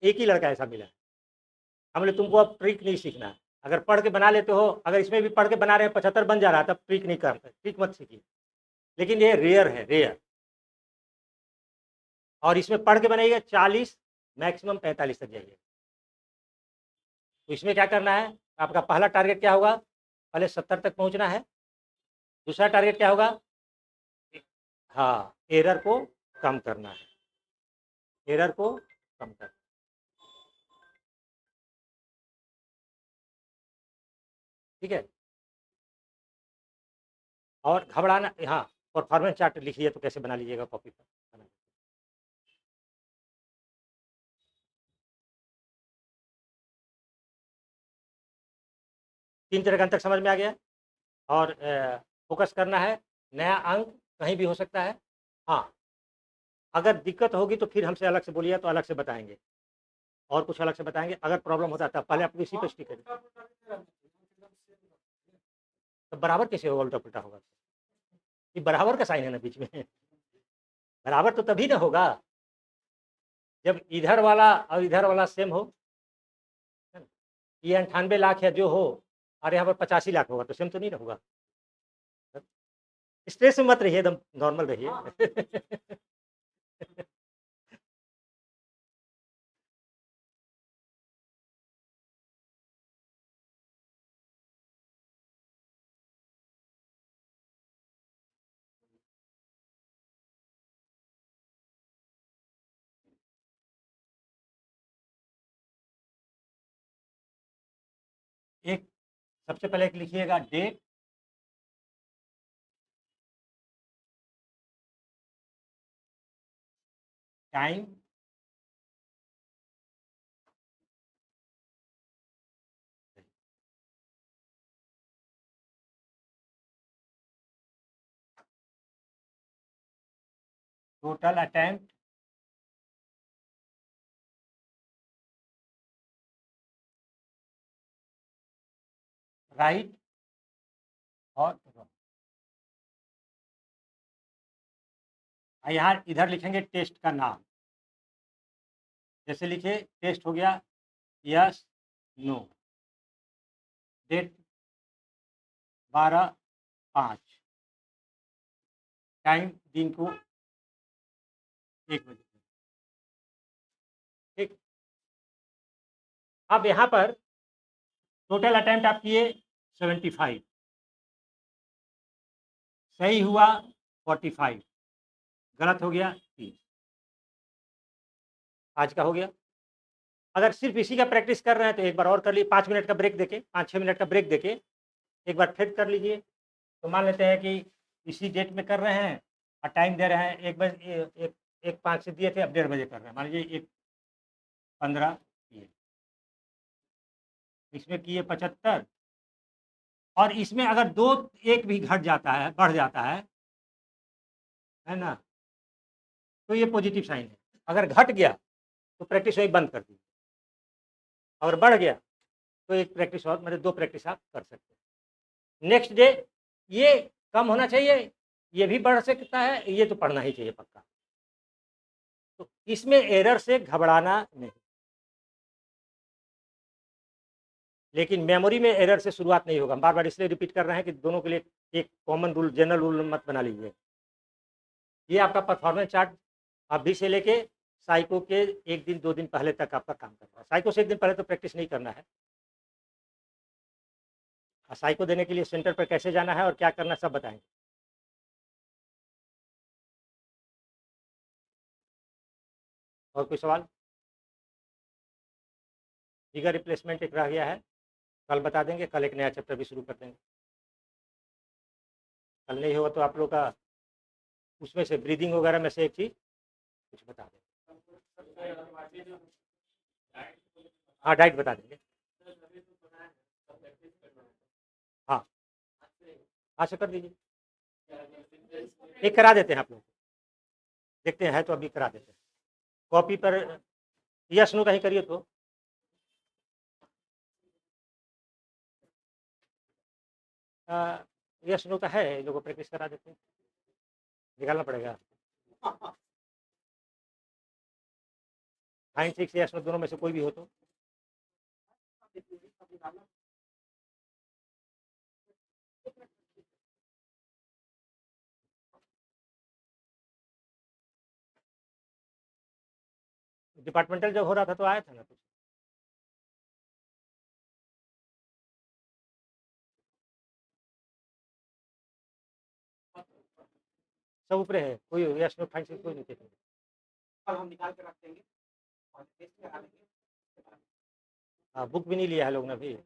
एक ही लड़का ऐसा मिला है। हम बोले तुमको अब ट्रिक नहीं सीखना है, अगर पढ़ के बना लेते हो, अगर इसमें भी पढ़ के बना रहे हैं 75 बन जा रहा है तब ट्रिक नहीं करते, ट्रिक मत सीखिए। लेकिन ये रेयर है, रेयर। और इसमें पढ़ के बनाइएगा 40 मैक्सिमम 45 तक जाइए। तो इसमें क्या करना है, आपका पहला टारगेट क्या होगा, पहले 70 तक पहुंचना है। दूसरा टारगेट क्या होगा, हाँ, एरर को कम करना है, एरर को कम करना। ठीक है, और घबराना, हाँ, परफॉर्मेंस चार्ट लिखिए तो कैसे बना लीजिएगा कॉपी पर। 3 तरह का अंतर समझ में आ गया। और फोकस करना है, नया अंक कहीं भी हो सकता है। हाँ, अगर दिक्कत होगी तो फिर हमसे अलग से बोलिए, तो अलग से बताएंगे, और कुछ अलग से बताएंगे। अगर प्रॉब्लम होता है तब पहले आप इसी पे स्टिक करिए। तो बराबर कैसे होगा, उल्टा पुल्टा होगा? ये बराबर का साइन है ना बीच में, बराबर तो तभी ना होगा जब इधर वाला और इधर वाला सेम हो। ये 98 लाख है जो हो, और यहाँ पर 85 लाख होगा तो सेम तो नहीं ना होगा। स्ट्रेस में मत रहिए, एकदम नॉर्मल रहिए। एक सबसे पहले एक लिखिएगा date, time, total attempt, right और रॉन्ग। यहाँ इधर लिखेंगे टेस्ट का नाम, जैसे लिखे टेस्ट हो गया, यस नो, डेट 12/5, टाइम दिन को 1 बजे। ठीक, अब यहाँ पर टोटल अटेम्प्ट आप किए 75, सही हुआ 45, गलत हो गया 30। आज का हो गया। अगर सिर्फ इसी का प्रैक्टिस कर रहे हैं तो एक बार और कर लीजिए, 5 मिनट का ब्रेक देके, 5-6 मिनट का ब्रेक देके एक बार फिर कर लीजिए। तो मान लेते हैं कि इसी डेट में कर रहे हैं और टाइम दे रहे हैं 1 5 से दिए थे, अब 1:30 बजे कर रहे हैं, मान लीजिए 1:15 किए, इसमें किए 75, और इसमें अगर 2 1 भी घट जाता है, बढ़ जाता है ना, तो ये पॉजिटिव साइन है। अगर घट गया तो प्रैक्टिस वही बंद कर दीजिए, अगर बढ़ गया तो एक प्रैक्टिस और, मतलब 2 प्रैक्टिस आप कर सकते हैं। नेक्स्ट डे ये कम होना चाहिए, ये भी बढ़ सकता है, ये तो पढ़ना ही चाहिए पक्का। तो इसमें एरर से घबराना नहीं, लेकिन मेमोरी में एरर से शुरुआत नहीं होगा। हम बार-बार इसलिए रिपीट कर रहे हैं कि दोनों के लिए एक कॉमन रूल, जनरल रूल मत बना लीजिए। ये आपका परफॉर्मेंस चार्ट अभी से लेके साइको के 1 दिन 2 दिन पहले तक आपका काम कर रहा है। साइको से 1 दिन पहले तो प्रैक्टिस नहीं करना है। साइको देने के लिए सेंटर पर कैसे जाना है और क्या करना, सब बताएंगे। और कोई सवाल? फिगर रिप्लेसमेंट एक रह गया है, कल बता देंगे, कल एक नया चैप्टर भी शुरू कर देंगे। कल नहीं होगा तो आप लोग का उसमें से ब्रीदिंग वगैरह में से एक चीज़ कुछ बता देंगे। हाँ, डाइट बता देंगे। हाँ, आज से कर दीजिए, एक करा देते हैं आप लोग, देखते हैं तो अभी करा देते हैं। कॉपी पर यस नो कहीं करिए तो यस नो का है, इन लोगों को प्रैक्टिस करा देते हैं, निकालना पड़ेगा। 5 6 यस नो दोनों में से कोई भी हो तो। डिपार्टमेंटल जब हो रहा था तो आया था ना कुछ। सब ऊपर है, कोई यस नो 5 6 कोई नहीं थे। कल हम निकाल के रख देंगे और टेस्ट करा लेंगे। हाँ, बुक भी नहीं लिया है लोग ने अभी।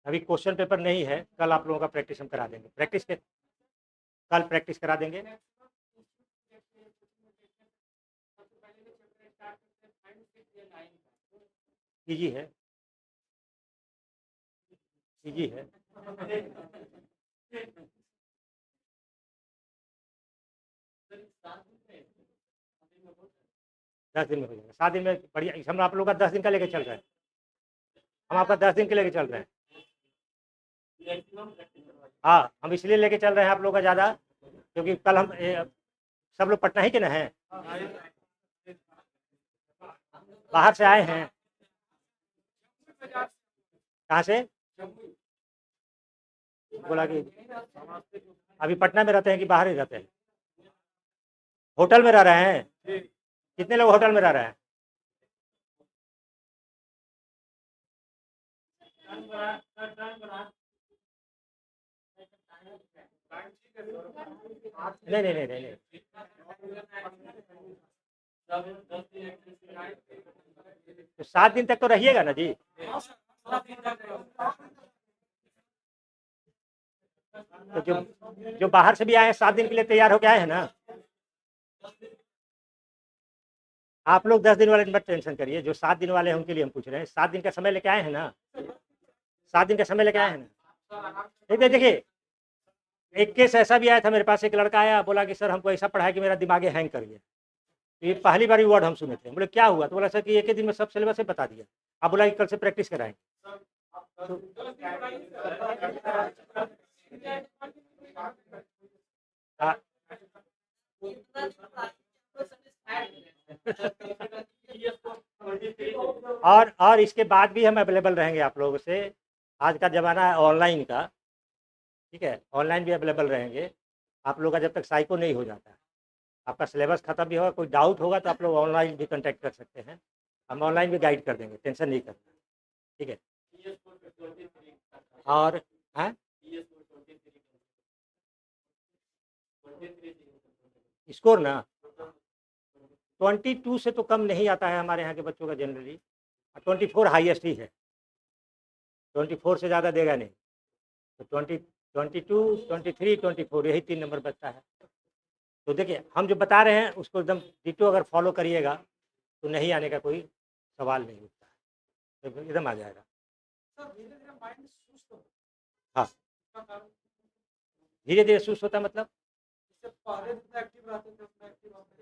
अभी क्वेश्चन पेपर नहीं है, कल आप लोगों का प्रैक्टिस हम करा देंगे, प्रैक्टिस के कल प्रैक्टिस करा देंगे। इजी है, इजी है। 10 दिन में हो जाएगा, 7 दिन में बढ़िया। हम आप लोग का 10 दिन का लेके चल रहे हैं, हम आपका 10 दिन के लेके चल रहे हैं। हाँ, हम इसलिए लेके चल रहे हैं आप लोग का ज़्यादा, क्योंकि कल हम सब लोग पटना ही के ना हैं, बाहर से आए हैं। कहाँ से? बोला कि अभी पटना में रहते हैं कि बाहर ही रहते हैं? होटल में रह रहे हैं? कितने लोग होटल में रह रहे हैं? नहीं नहीं नहीं नहीं नहीं। तो 7 दिन तक तो रहिएगा ना जी। तो जो बाहर से भी आए हैं 7 दिन के लिए तैयार होके आए हैं ना। आप लोग 10 दिन वाले मत टेंशन करिए, जो 7 दिन वाले हैं उनके लिए हम पूछ रहे हैं। 7 दिन का समय लेके आए हैं ना, 7 दिन का समय लेके आए हैं ना। देखिए, एक केस ऐसा भी आया था मेरे पास, एक लड़का आया, बोला कि सर हमको ऐसा पढ़ाया कि मेरा दिमाग हैंग कर गया। ये पहली बार वर्ड हम सुने थे। बोले क्या हुआ? तो बोला सर कि एक ही दिन में सब सिलेबस बता दिया। आप बोला कि कल से प्रैक्टिस कराएंगे। तो हाँ। और इसके बाद भी हम अवेलेबल रहेंगे आप लोगों से। आज का ज़माना है ऑनलाइन का, ठीक है, ऑनलाइन भी अवेलेबल रहेंगे आप लोग का जब तक साइको नहीं हो जाता है। आपका सिलेबस खत्म भी होगा, कोई डाउट होगा तो आप लोग ऑनलाइन भी कांटेक्ट कर सकते हैं, हम ऑनलाइन भी गाइड कर देंगे, टेंशन नहीं करना, ठीक है। और हैं स्कोर ना 22 से तो कम नहीं आता है हमारे यहाँ के बच्चों का जनरली। 24 हाईएस्ट ही है, 24 से ज़्यादा देगा नहीं। तो 22, 23, 24 यही 3 नंबर बचता है। तो देखिए हम जो बता रहे हैं उसको एकदम डिटो अगर फॉलो करिएगा तो नहीं आने का कोई सवाल नहीं उठता है, तो एकदम आ जाएगा। सर धीरे धीरे माइंड सुस्त हो हाँ, इसका कारण धीरे धीरे सुस्त होता है मतलब इससे पहले जितना एक्टिव रहते थे उतना एक्टिव होते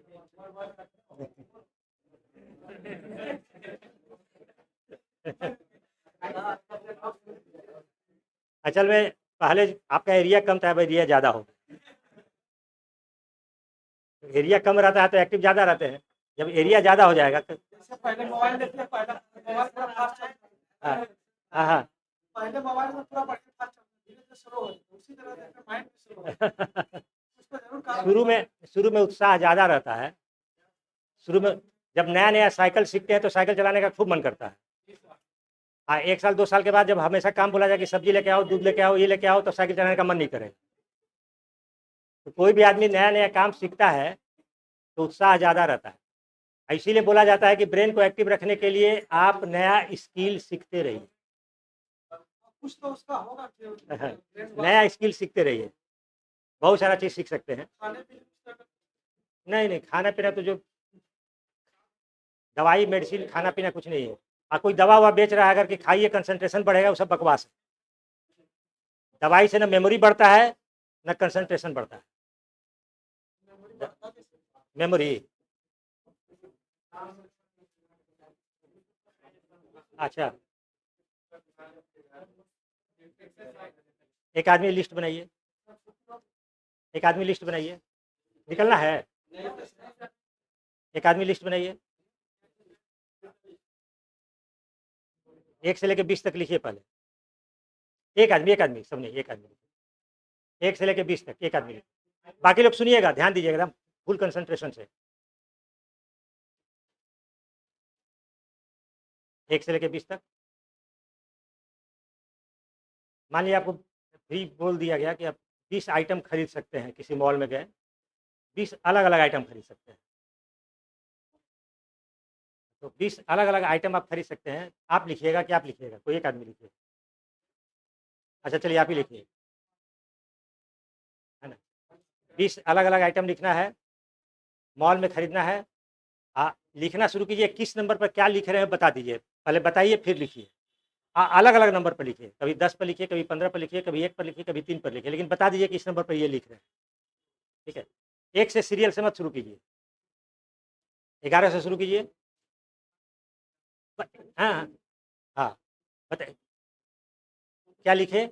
असल में पहले आपका एरिया कम था, अब एरिया ज़्यादा हो गया। एरिया कम रहता है तो एक्टिव ज़्यादा रहते हैं, जब एरिया ज़्यादा हो जाएगा तो जैसे पहले मोबाइल देखते पहले मोबाइल पूरा फास्ट चलता हाँ हाँ हाँ पहले मोबाइल में पूरा बढ़िया फास्ट चलता धीरे धीरे स्लो हो जाता उसी तरह देखते माइंड भी स्लो हो उसका जरूर कारण शुरू में उत्साह ज़्यादा रहता है। शुरू में जब नया नया साइकिल सीखते हैं तो साइकिल चलाने का खूब मन करता है। हाँ, 1 साल 2 साल के बाद जब हमेशा काम बोला जाए कि सब्जी लेके आओ, दूध लेके आओ, ये लेके आओ, तो साइकिल चलाने का मन नहीं करेगा। तो कोई भी आदमी नया नया काम सीखता है तो उत्साह ज़्यादा रहता है। इसीलिए बोला जाता है कि ब्रेन को एक्टिव रखने के लिए आप नया स्किल सीखते रहिए। कुछ तो उसका होगा कि नया स्किल सीखते रहिए, बहुत सारा चीज़ सीख सकते हैं। खाने पीने नहीं नहीं, खाना पीना तो जो दवाई मेडिसिन खाना पीना कुछ नहीं है। कोई दवा ववा बेच रहा है अगर कि खाइए कंसंट्रेशन बढ़ेगा, वो सब बकवास है। दवाई से ना मेमोरी बढ़ता है ना कंसंट्रेशन बढ़ता है। मेमोरी अच्छा, एक आदमी लिस्ट बनाइए, एक आदमी लिस्ट बनाइए, निकलना है। एक आदमी लिस्ट बनाइए, 1 से लेकर 20 तक लिखिए पहले। एक आदमी सब नहीं, एक आदमी 1 से लेकर 20 तक एक आदमी लिखिए। बाकी लोग सुनिएगा, ध्यान दीजिएगा एकदम फुल कंसंट्रेशन से। 1 से लेकर 20 तक। मान लीजिए आपको फ्री बोल दिया गया कि आप 20 आइटम खरीद सकते हैं, किसी मॉल में गए 20 अलग अलग आइटम खरीद सकते हैं। तो 20 अलग अलग आइटम आप खरीद सकते हैं। आप लिखिएगा कि आप लिखिएगा, कोई एक आदमी लिखिए। अच्छा चलिए आप ही लिखिए, है ना। 20 अलग अलग आइटम लिखना है, मॉल में खरीदना है। लिखना शुरू कीजिए, किस नंबर पर क्या लिख रहे हैं बता दीजिए, पहले बताइए फिर लिखिए। अलग अलग नंबर पर लिखिए, कभी 10 पर लिखिए, कभी 15 पर लिखिए, कभी 1 पर लिखिए, कभी 3 पर लिखिए, लेकिन बता दीजिए कि इस नंबर पर ये लिख रहे हैं। ठीक है, 1 से सीरियल से मत शुरू कीजिए, 11 से शुरू कीजिए। हाँ हाँ हाँ, बताइए क्या लिखे।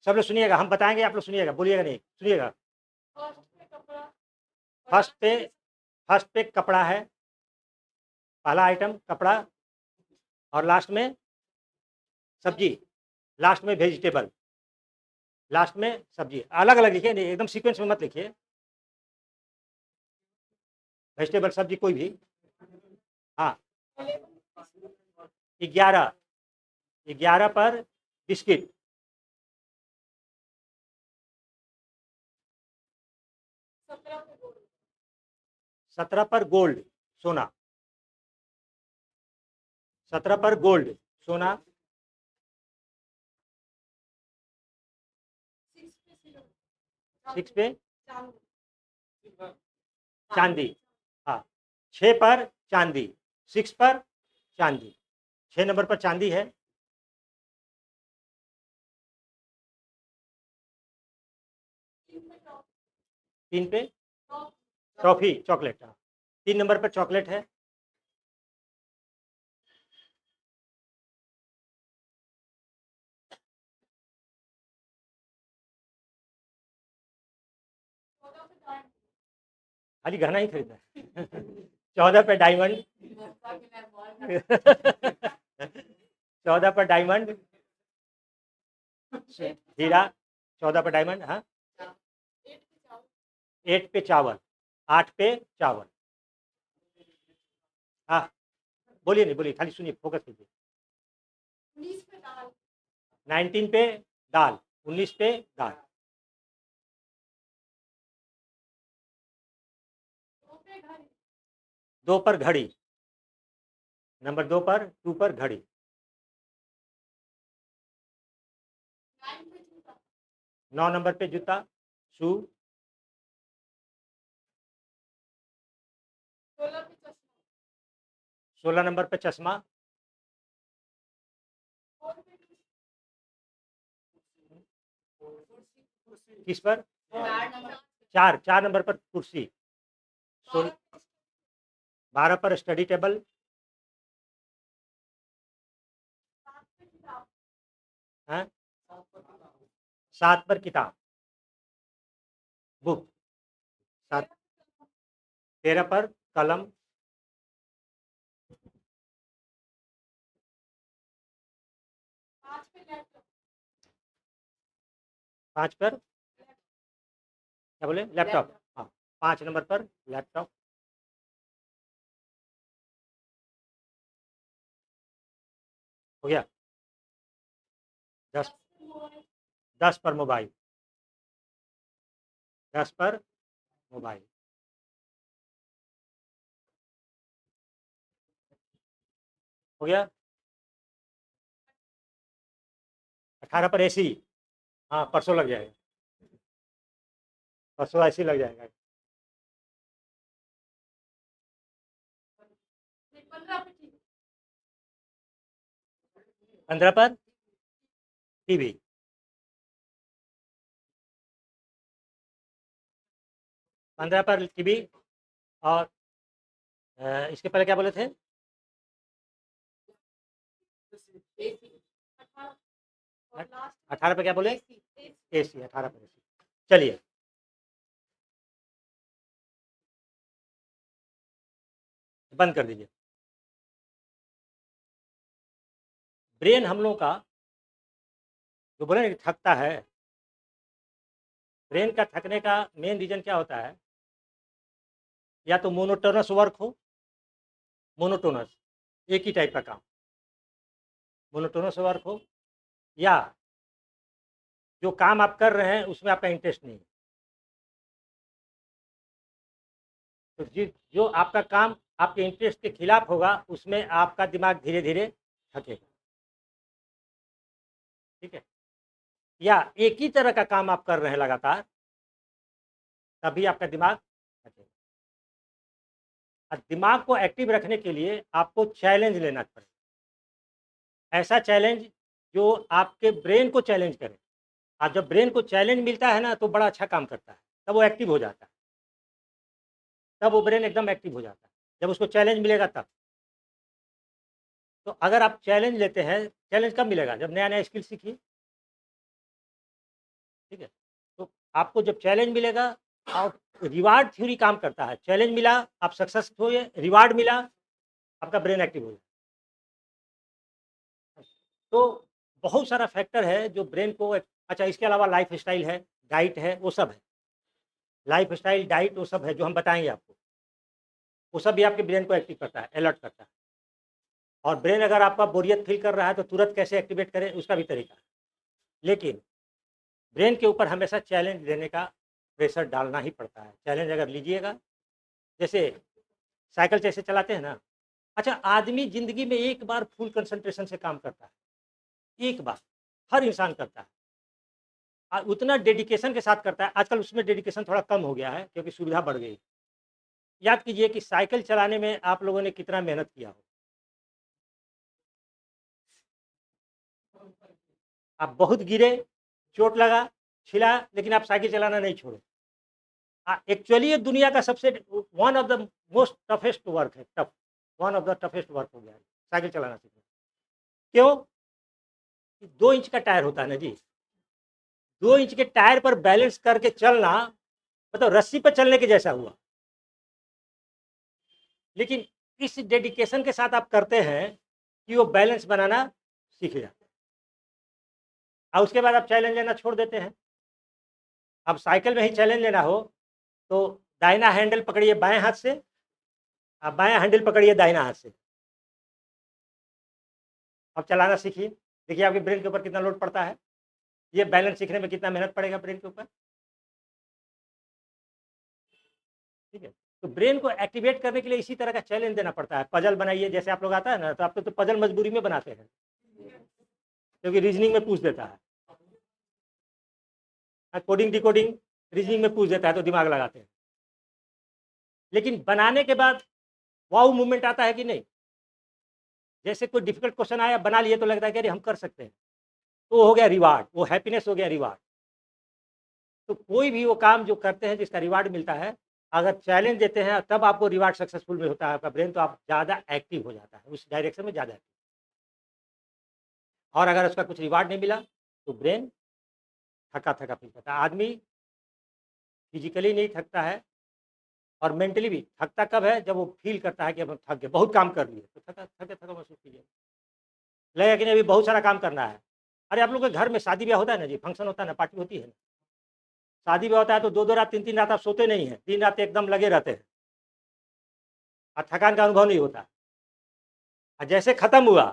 सब लोग सुनिएगा, हम बताएंगे, आप लोग सुनिएगा, बोलिएगा नहीं, सुनिएगा। फर्स्ट पे फर्स्ट पे कपड़ा है, पहला आइटम कपड़ा, और लास्ट में सब्जी, लास्ट में वेजिटेबल, लास्ट में सब्जी। अलग अलग लिखिए, नहीं एकदम सीक्वेंस में मत लिखिए। वेजिटेबल सब्जी कोई भी। हाँ, 11, 11 पर बिस्किट, 17 पर गोल्ड सोना, 17 पर गोल्ड सोना, 6 पे चांदी। हाँ, 6 पर चांदी, 6 पर चांदी, 6 नंबर पर चांदी है। तीन पे टॉफी चॉकलेट, हाँ 3 नंबर पर चॉकलेट है। खाली गहना ही खरीदना है। 14 पे डायमंड। 14 पर डायमंड हीरा, 14 पर डायमंड। हाँ, 8 पे चावल, 8 पे चावल। हाँ, बोलिए नहीं, बोलिए, खाली सुनिए, फोकस कीजिए। 19 पे दाल, 19 पे दाल। 2 पर घड़ी, नंबर 2 पर 2 पर घड़ी। 9 नंबर पे जूता, शू। 16 नंबर पे चश्मा। किस पर? 4 नंबर पर कुर्सी। 12 पर स्टडी टेबल। 7 पर किताब, बुक। 13 पर कलम। 5 पर क्या बोले? लैपटॉप। हाँ, 5 नंबर पर लैपटॉप। हो गया। 10 10 पर मोबाइल। 10 पर मोबाइल। हो गया। 18 पर एसी। हाँ, परसों लग जाएगा, परसों एसी लग जाएगा। 15 पर टीवी। 15 पर टीवी। और इसके पहले क्या बोले थे? 18 पे क्या बोले? एसी। 18 पर एसी। चलिए, बंद कर दीजिए। ब्रेन हम लोग का जो बोले ना कि थकता है, ब्रेन का थकने का मेन रीजन क्या होता है? या तो मोनोटोनस वर्क हो, मोनोटोनस एक ही टाइप का काम, मोनोटोनस वर्क हो, या जो काम आप कर रहे हैं उसमें आपका इंटरेस्ट नहीं है। तो जो आपका काम आपके इंटरेस्ट के खिलाफ होगा उसमें आपका दिमाग धीरे धीरे थकेगा। ठीक है? या एक ही तरह का काम आप कर रहे हैं लगातार, तभी आपका दिमाग थकेगा। और दिमाग को एक्टिव रखने के लिए आपको चैलेंज लेना पड़ेगा, ऐसा चैलेंज जो आपके ब्रेन को चैलेंज करे। और जब ब्रेन को चैलेंज मिलता है ना तो बड़ा अच्छा काम करता है, तब वो एक्टिव हो जाता है, तब वो ब्रेन एकदम एक्टिव हो जाता है जब उसको चैलेंज मिलेगा तब। तो अगर आप चैलेंज लेते हैं, चैलेंज कब मिलेगा? जब नया नया स्किल सीखिए। ठीक है? तो आपको जब चैलेंज मिलेगा, और रिवार्ड थ्योरी काम करता है, चैलेंज मिला आप सक्सेस हुए, रिवार्ड मिला आपका ब्रेन एक्टिव हो जाए। तो बहुत सारा फैक्टर है जो ब्रेन को अच्छा, इसके अलावा लाइफ स्टाइल है, डाइट है, वो सब है। लाइफ स्टाइल, डाइट, वो सब है जो हम बताएंगे आपको। वो सब भी आपके ब्रेन को एक्टिव करता है, अलर्ट करता है। और ब्रेन अगर आपका बोरियत फील कर रहा है तो तुरंत कैसे एक्टिवेट करें उसका भी तरीका है। लेकिन ब्रेन के ऊपर हमेशा चैलेंज लेने का प्रेशर डालना ही पड़ता है। चैलेंज अगर लीजिएगा, जैसे साइकिल जैसे चलाते हैं ना, अच्छा, आदमी ज़िंदगी में एक बार फुल कंसंट्रेशन से काम करता है, एक बार, हर इंसान करता है। उतना डेडिकेशन के साथ करता है। आजकल उसमें डेडिकेशन थोड़ा कम हो गया है क्योंकि सुविधा बढ़ गई। याद कीजिए कि साइकिल चलाने में आप लोगों ने कितना मेहनत किया हो। आप बहुत गिरे, चोट लगा, छिला, लेकिन आप साइकिल चलाना नहीं छोड़े। एक्चुअली ये दुनिया का सबसे one of the most toughest work है, tough, one of the toughest work हो गया है साइकिल चलाना सीखना। क्यों? 2 इंच का टायर होता है ना जी, 2 इंच के टायर पर बैलेंस करके चलना मतलब रस्सी पर चलने के जैसा हुआ। लेकिन इस डेडिकेशन के साथ आप करते हैं कि वो बैलेंस बनाना सीख जाते हैं, और उसके बाद आप चैलेंज लेना छोड़ देते हैं। अब साइकिल में ही चैलेंज लेना हो तो दाहिना हैंडल पकड़िए बाएं हाथ से, आप बायां हैंडल पकड़िए दाहिना हाथ से। अब चलाना सीखिए, देखिए आपके ब्रेन के ऊपर कितना लोड पड़ता है, ये बैलेंस सीखने में कितना मेहनत पड़ेगा ब्रेन के ऊपर। ठीक है? तो ब्रेन को एक्टिवेट करने के लिए इसी तरह का चैलेंज देना पड़ता है। पजल बनाइए, जैसे आप लोग आता है ना, तो आप तो पजल मजबूरी में बनाते हैं, क्योंकि रीजनिंग में पूछ देता है, कोडिंग डिकोडिंग रीजनिंग में पूछ देता है, तो दिमाग लगाते हैं। लेकिन बनाने के बाद वाउ मूवमेंट आता है कि नहीं? जैसे कोई डिफिकल्ट क्वेश्चन आया, बना लिए, तो लगता है कि अरे हम कर सकते हैं, तो वो हो गया रिवार्ड, वो हैप्पीनेस हो गया रिवार्ड। तो कोई भी वो काम जो करते हैं जिसका रिवार्ड मिलता है, अगर चैलेंज देते हैं तब आपको रिवार्ड सक्सेसफुल में होता है आपका ब्रेन, तो आप ज़्यादा एक्टिव हो जाता है, उस डायरेक्शन में ज़्यादा एक्टिव। और अगर उसका कुछ रिवार्ड नहीं मिला, तो ब्रेन थका थका फील करता है। आदमी फिजिकली नहीं थकता है, और मेंटली भी थकता कब है? जब वो फील करता है कि अब हम थक गए, बहुत काम कर लिए, तो थका थका थका महसूस कीजिए, लगेगा कि नहीं अभी बहुत सारा काम करना है। अरे आप लोग के घर में शादी ब्याह होता है ना जी, फंक्शन होता है ना, पार्टी होती है ना, शादी ब्याह होता है तो 2-2 रात 3-3 रात आप सोते नहीं हैं, दिन रात एकदम लगे रहते हैं, और थकान का अनुभव नहीं होता। और जैसे खत्म हुआ,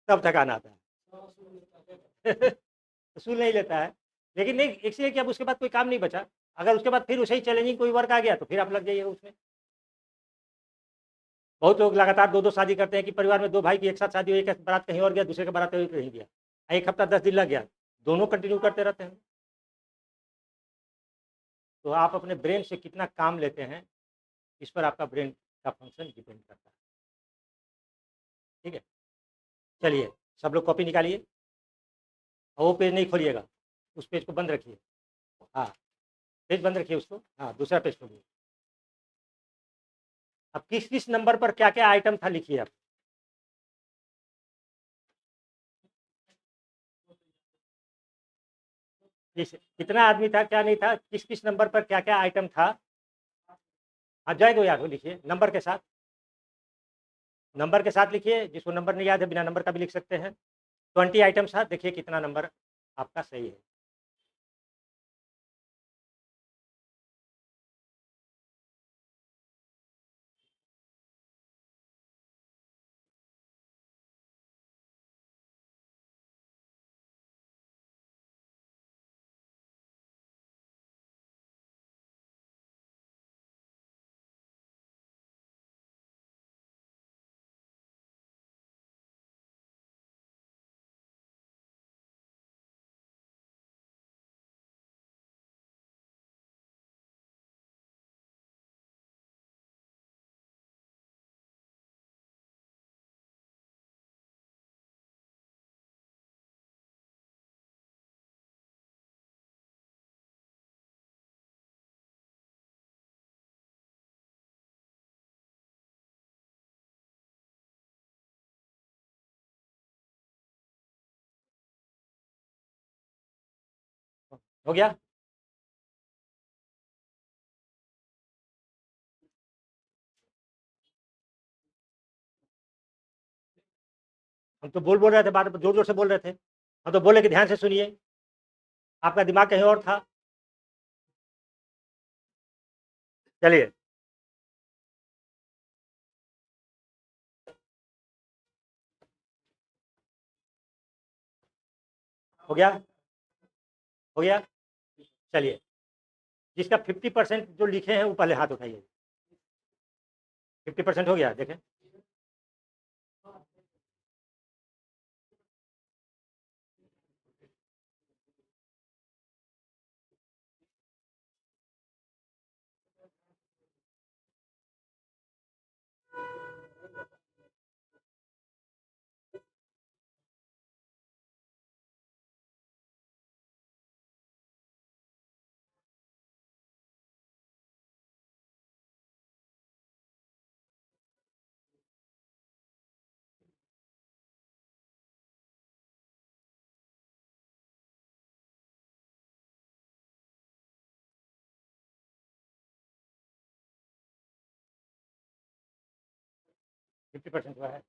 तब थकान आता है। वसूल नहीं लेता है, लेकिन नहीं, इसलिए कि अब उसके बाद कोई काम नहीं बचा। अगर उसके बाद फिर उसे चैलेंजिंग कोई वर्क आ गया, तो फिर आप लग जाइए उसमें। बहुत लोग लगातार 2-2 शादी करते हैं, कि परिवार में 2 भाई की एक साथ शादी हुई, एक बारात कहीं और गया, दूसरे का बारात कहीं गया, 1 हफ्ता 10 दिन लग गया, दोनों कंटिन्यू करते रहते हैं। तो आप अपने ब्रेन से कितना काम लेते हैं, इस पर आपका ब्रेन का फंक्शन डिपेंड करता है। ठीक है, चलिए सब लोग कॉपी निकालिए, और वो पेज नहीं खोलिएगा, उस पेज को बंद रखिए। हाँ, पेज बंद रखिए उसको, हाँ दूसरा पेज खोलिए। अब किस किस नंबर पर क्या क्या आइटम था लिखिए आप। कितना आदमी था, क्या नहीं था, किस किस नंबर पर क्या क्या आइटम था। हाँ, जय को याद हो लिखिए, नंबर के साथ लिखिए। जिसको नंबर नहीं याद है, बिना नंबर का भी लिख सकते हैं। 20 आइटम्स था, देखिए कितना नंबर आपका सही है। हो गया? हम तो बोल बोल रहे थे, बात जोर जोर से बोल रहे थे, हम तो बोले कि ध्यान से सुनिए, आपका दिमाग कहीं और था। चलिए, हो गया? हो गया? चलिए, जिसका 50% जो लिखे हैं वो पहले हाथ उठाइए। 50% हो गया, देखें। फिफ्टी परसेंट हुआ है।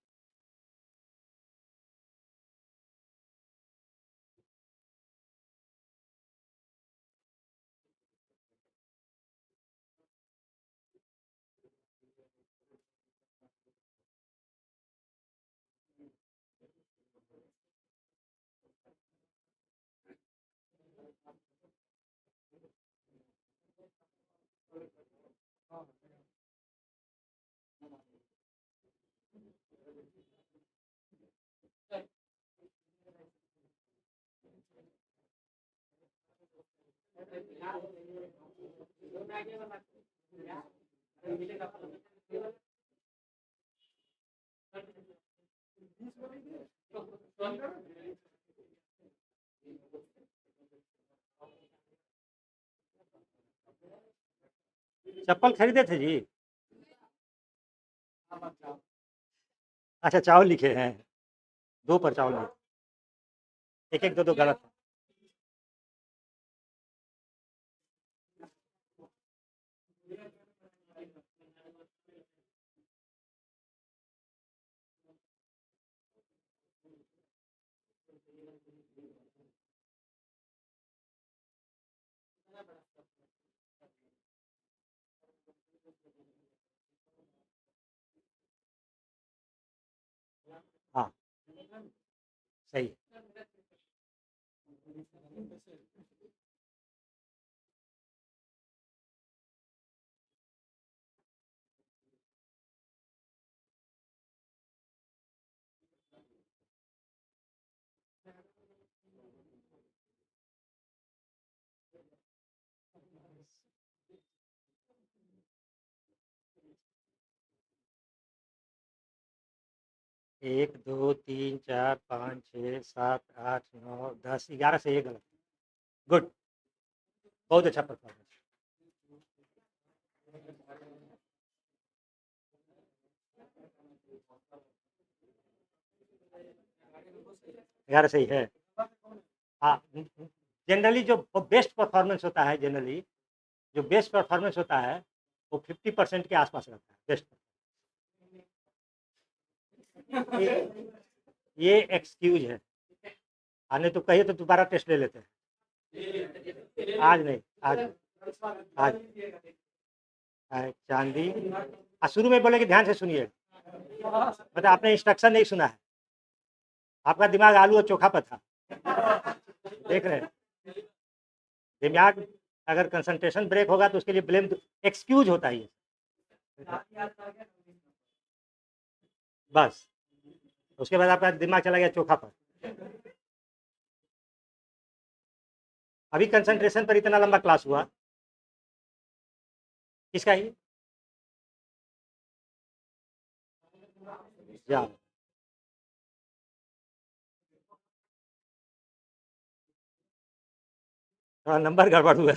चप्पल खरीदे थे जी? अच्छा, चावल लिखे हैं, 2 पर चावल नहीं, एक-एक, 2-2 गलत है। हाँ, सही है। एक, दो, तीन, चार, 5, 6, 7, 8, 9, 10, 11 से 1 गलत। गुड, बहुत अच्छा परफॉर्मेंस। 11 सही है। हाँ, जनरली जो बेस्ट परफॉर्मेंस होता है, जनरली जो बेस्ट परफॉर्मेंस होता है, वो 50% के आसपास रहता है, बेस्ट। ये एक्सक्यूज है। आने तो कहिए तो दोबारा टेस्ट ले लेते हैं। आज नहीं, आज चांदी। शुरू में बोले कि ध्यान से सुनिए, मतलब आपने इंस्ट्रक्शन नहीं सुना है, आपका दिमाग आलू और चोखा पर था। देख रहे हैं, दिमाग अगर कंसंट्रेशन ब्रेक होगा तो उसके लिए ब्लेम एक्सक्यूज होता ही है। बस उसके बाद आपका दिमाग चला गया चोखा पर। अभी कंसंट्रेशन पर इतना लंबा क्लास हुआ, किसका ही? जा थोड़ा नंबर गड़बड़ हुआ।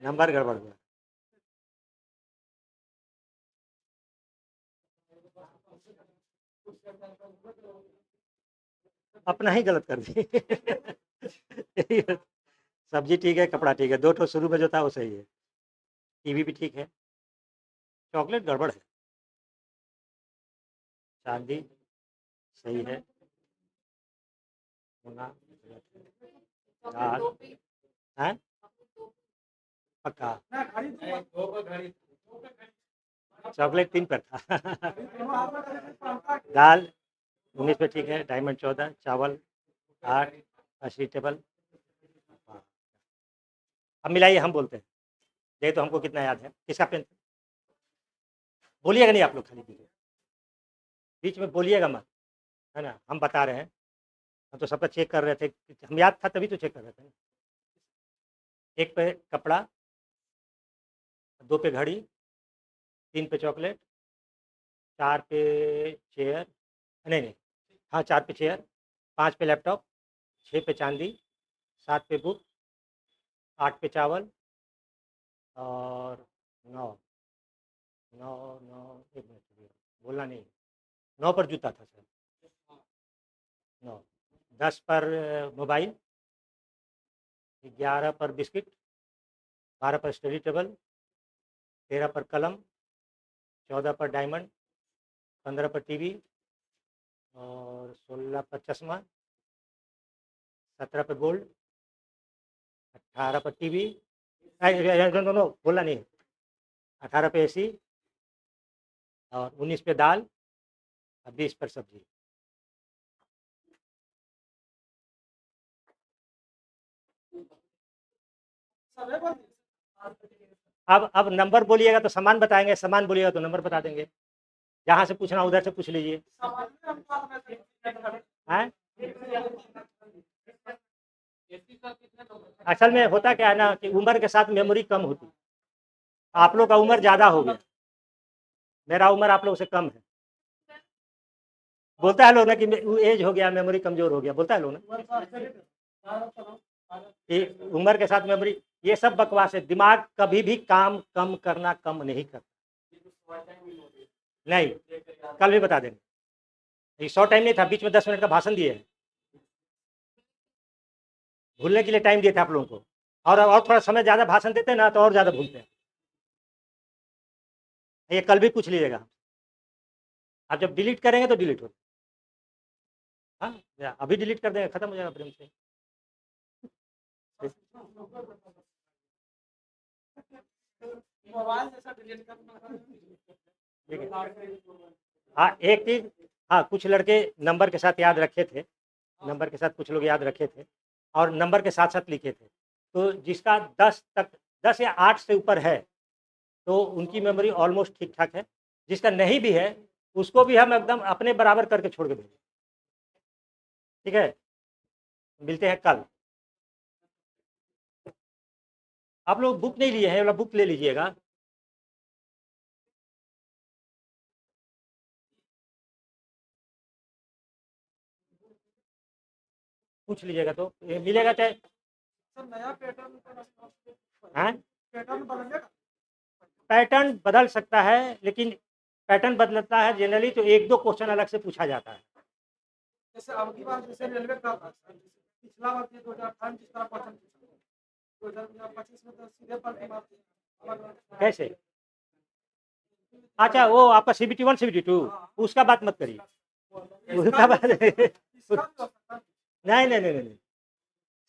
नंबर गड़बड़ हुआ। अपना ही गलत कर दी। सब्जी ठीक है, कपड़ा ठीक है, 2 ठो शुरू में जो था वो सही है। टीवी भी ठीक है, चॉकलेट गड़बड़ है। चांदी सही है, सोना गलत है। दाल है पक्का। चॉकलेट 3 पर था। दाल 19 पे ठीक है, डायमंड 14, चावल 8, असली टेबल। हाँ, अब मिलाइए, हम बोलते हैं, ये तो हमको कितना याद है। किसका पेन? बोलिएगा नहीं आप लोग, खाली बीच में बोलिएगा मत, है ना? हम बता रहे हैं, हम तो सबका चेक कर रहे थे, हम याद था तभी तो चेक कर रहे थे ना। 1 पे कपड़ा, 2 पे घड़ी, 3 पे चॉकलेट, 4 पे चेयर, नहीं नहीं, हाँ 4 पे चेयर, 5 पे लैपटॉप, 6 पे चांदी, 7 पे बुक, 8 पे चावल, और 9 9 9, 1 मिनट बोलना नहीं, 9 पर जूता था सर, 9, 10 पर मोबाइल, 11 पर बिस्किट, 12 पर स्टडी टेबल, 13 पर कलम, 14 पर डायमंड, 15 पर टीवी, और 16 पर चश्मा, 17 पे गोल्ड, 18 पर टीवी, नो नो बोलना नहीं, 18 पे एसी, और 19 पे दाल, और 20 पर सब्जी। सब है बोल अब नंबर बोलिएगा तो सामान बताएंगे, सामान बोलिएगा तो नंबर बता देंगे। जहाँ से पूछना उधर से पूछ लीजिए। हैं? असल में होता क्या है ना कि उम्र के साथ मेमोरी कम होती है। आप लोग का उम्र ज़्यादा हो गया, मेरा उम्र आप लोगों से कम है। बोलता है लोग ना कि एज हो गया, मेमोरी कमजोर हो गया, बोलता है लोग ना कि उम्र के साथ मेमोरी। ये सब बकवास है। दिमाग कभी भी काम कम करना कम नहीं करता। नहीं, कल भी बता देंगे। ये शॉर्ट टाइम नहीं था, बीच में 10 मिनट का भाषण दिए हैं, भूलने के लिए टाइम दिए थे आप लोगों को। और थोड़ा समय ज़्यादा भाषण देते हैं ना तो और ज़्यादा भूलते हैं। ये कल भी पूछ लीजिएगा। आप जब डिलीट करेंगे तो डिलीट हो। हाँ, अभी डिलीट कर देंगे, खत्म हो जाएगा प्रेम से। मोबाइल जैसा डिलीट करना। ठीक है। हाँ, एक चीज, हाँ, कुछ लड़के नंबर के साथ याद रखे थे, नंबर के साथ कुछ लोग याद रखे थे और नंबर के साथ साथ लिखे थे। तो जिसका 10 तक, 10 या 8 से ऊपर है तो उनकी मेमोरी ऑलमोस्ट ठीक ठाक है। जिसका नहीं भी है उसको भी हम एकदम अपने बराबर करके छोड़ के भेजें। ठीक है, मिलते हैं कल। आप लोग बुक नहीं लिए हैं, वाला बुक ले लीजिएगा। पूछ लीजिएगा तो ये मिलेगा चाहे। सर नया पैटर्न हाँ, पैटर्न बदलेगा। पैटर्न बदल सकता है, लेकिन पैटर्न बदलता है जनरली तो एक दो क्वेश्चन अलग से पूछा जाता है। जैसे अब की बार जैसे रेलवे का था सर, जैसे पिछला बार 2018 में जिस तरह क्वेश्चन पूछा 2025 में तो सीधे पर की बात अलग कैसे? अच्छा, वो आपका CBT 1 CBT 2 उसका बात मत करिए, उसका बात नहीं नहीं नहीं नहीं।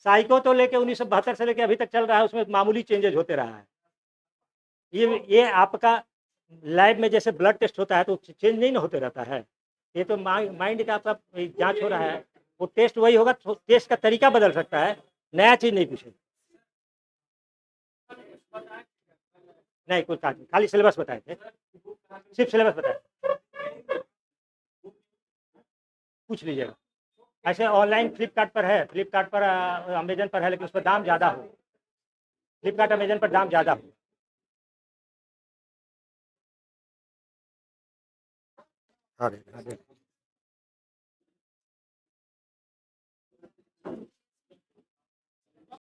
साइको तो लेके 1972 से लेके अभी तक चल रहा है, उसमें मामूली चेंजेज होते रहा है। ये आपका लैब में जैसे ब्लड टेस्ट होता है तो चेंज नहीं ना होते रहता है। ये तो माइंड का आपका जांच हो रहा है, वो टेस्ट वही होगा, टेस्ट का तरीका बदल सकता है, नया चीज नहीं पूछेगा। नहीं, कुछ खाली सिलेबस बताए थे, सिर्फ सिलेबस बताए। पूछ लीजिएगा। ऐसे ऑनलाइन फ्लिपकार्ट पर है, फ्लिपकार्ट पर अमेजन पर है, लेकिन उस पर दाम ज़्यादा हो। फ्लिपकार्ट अमेजन पर दाम ज़्यादा हो। हाँ,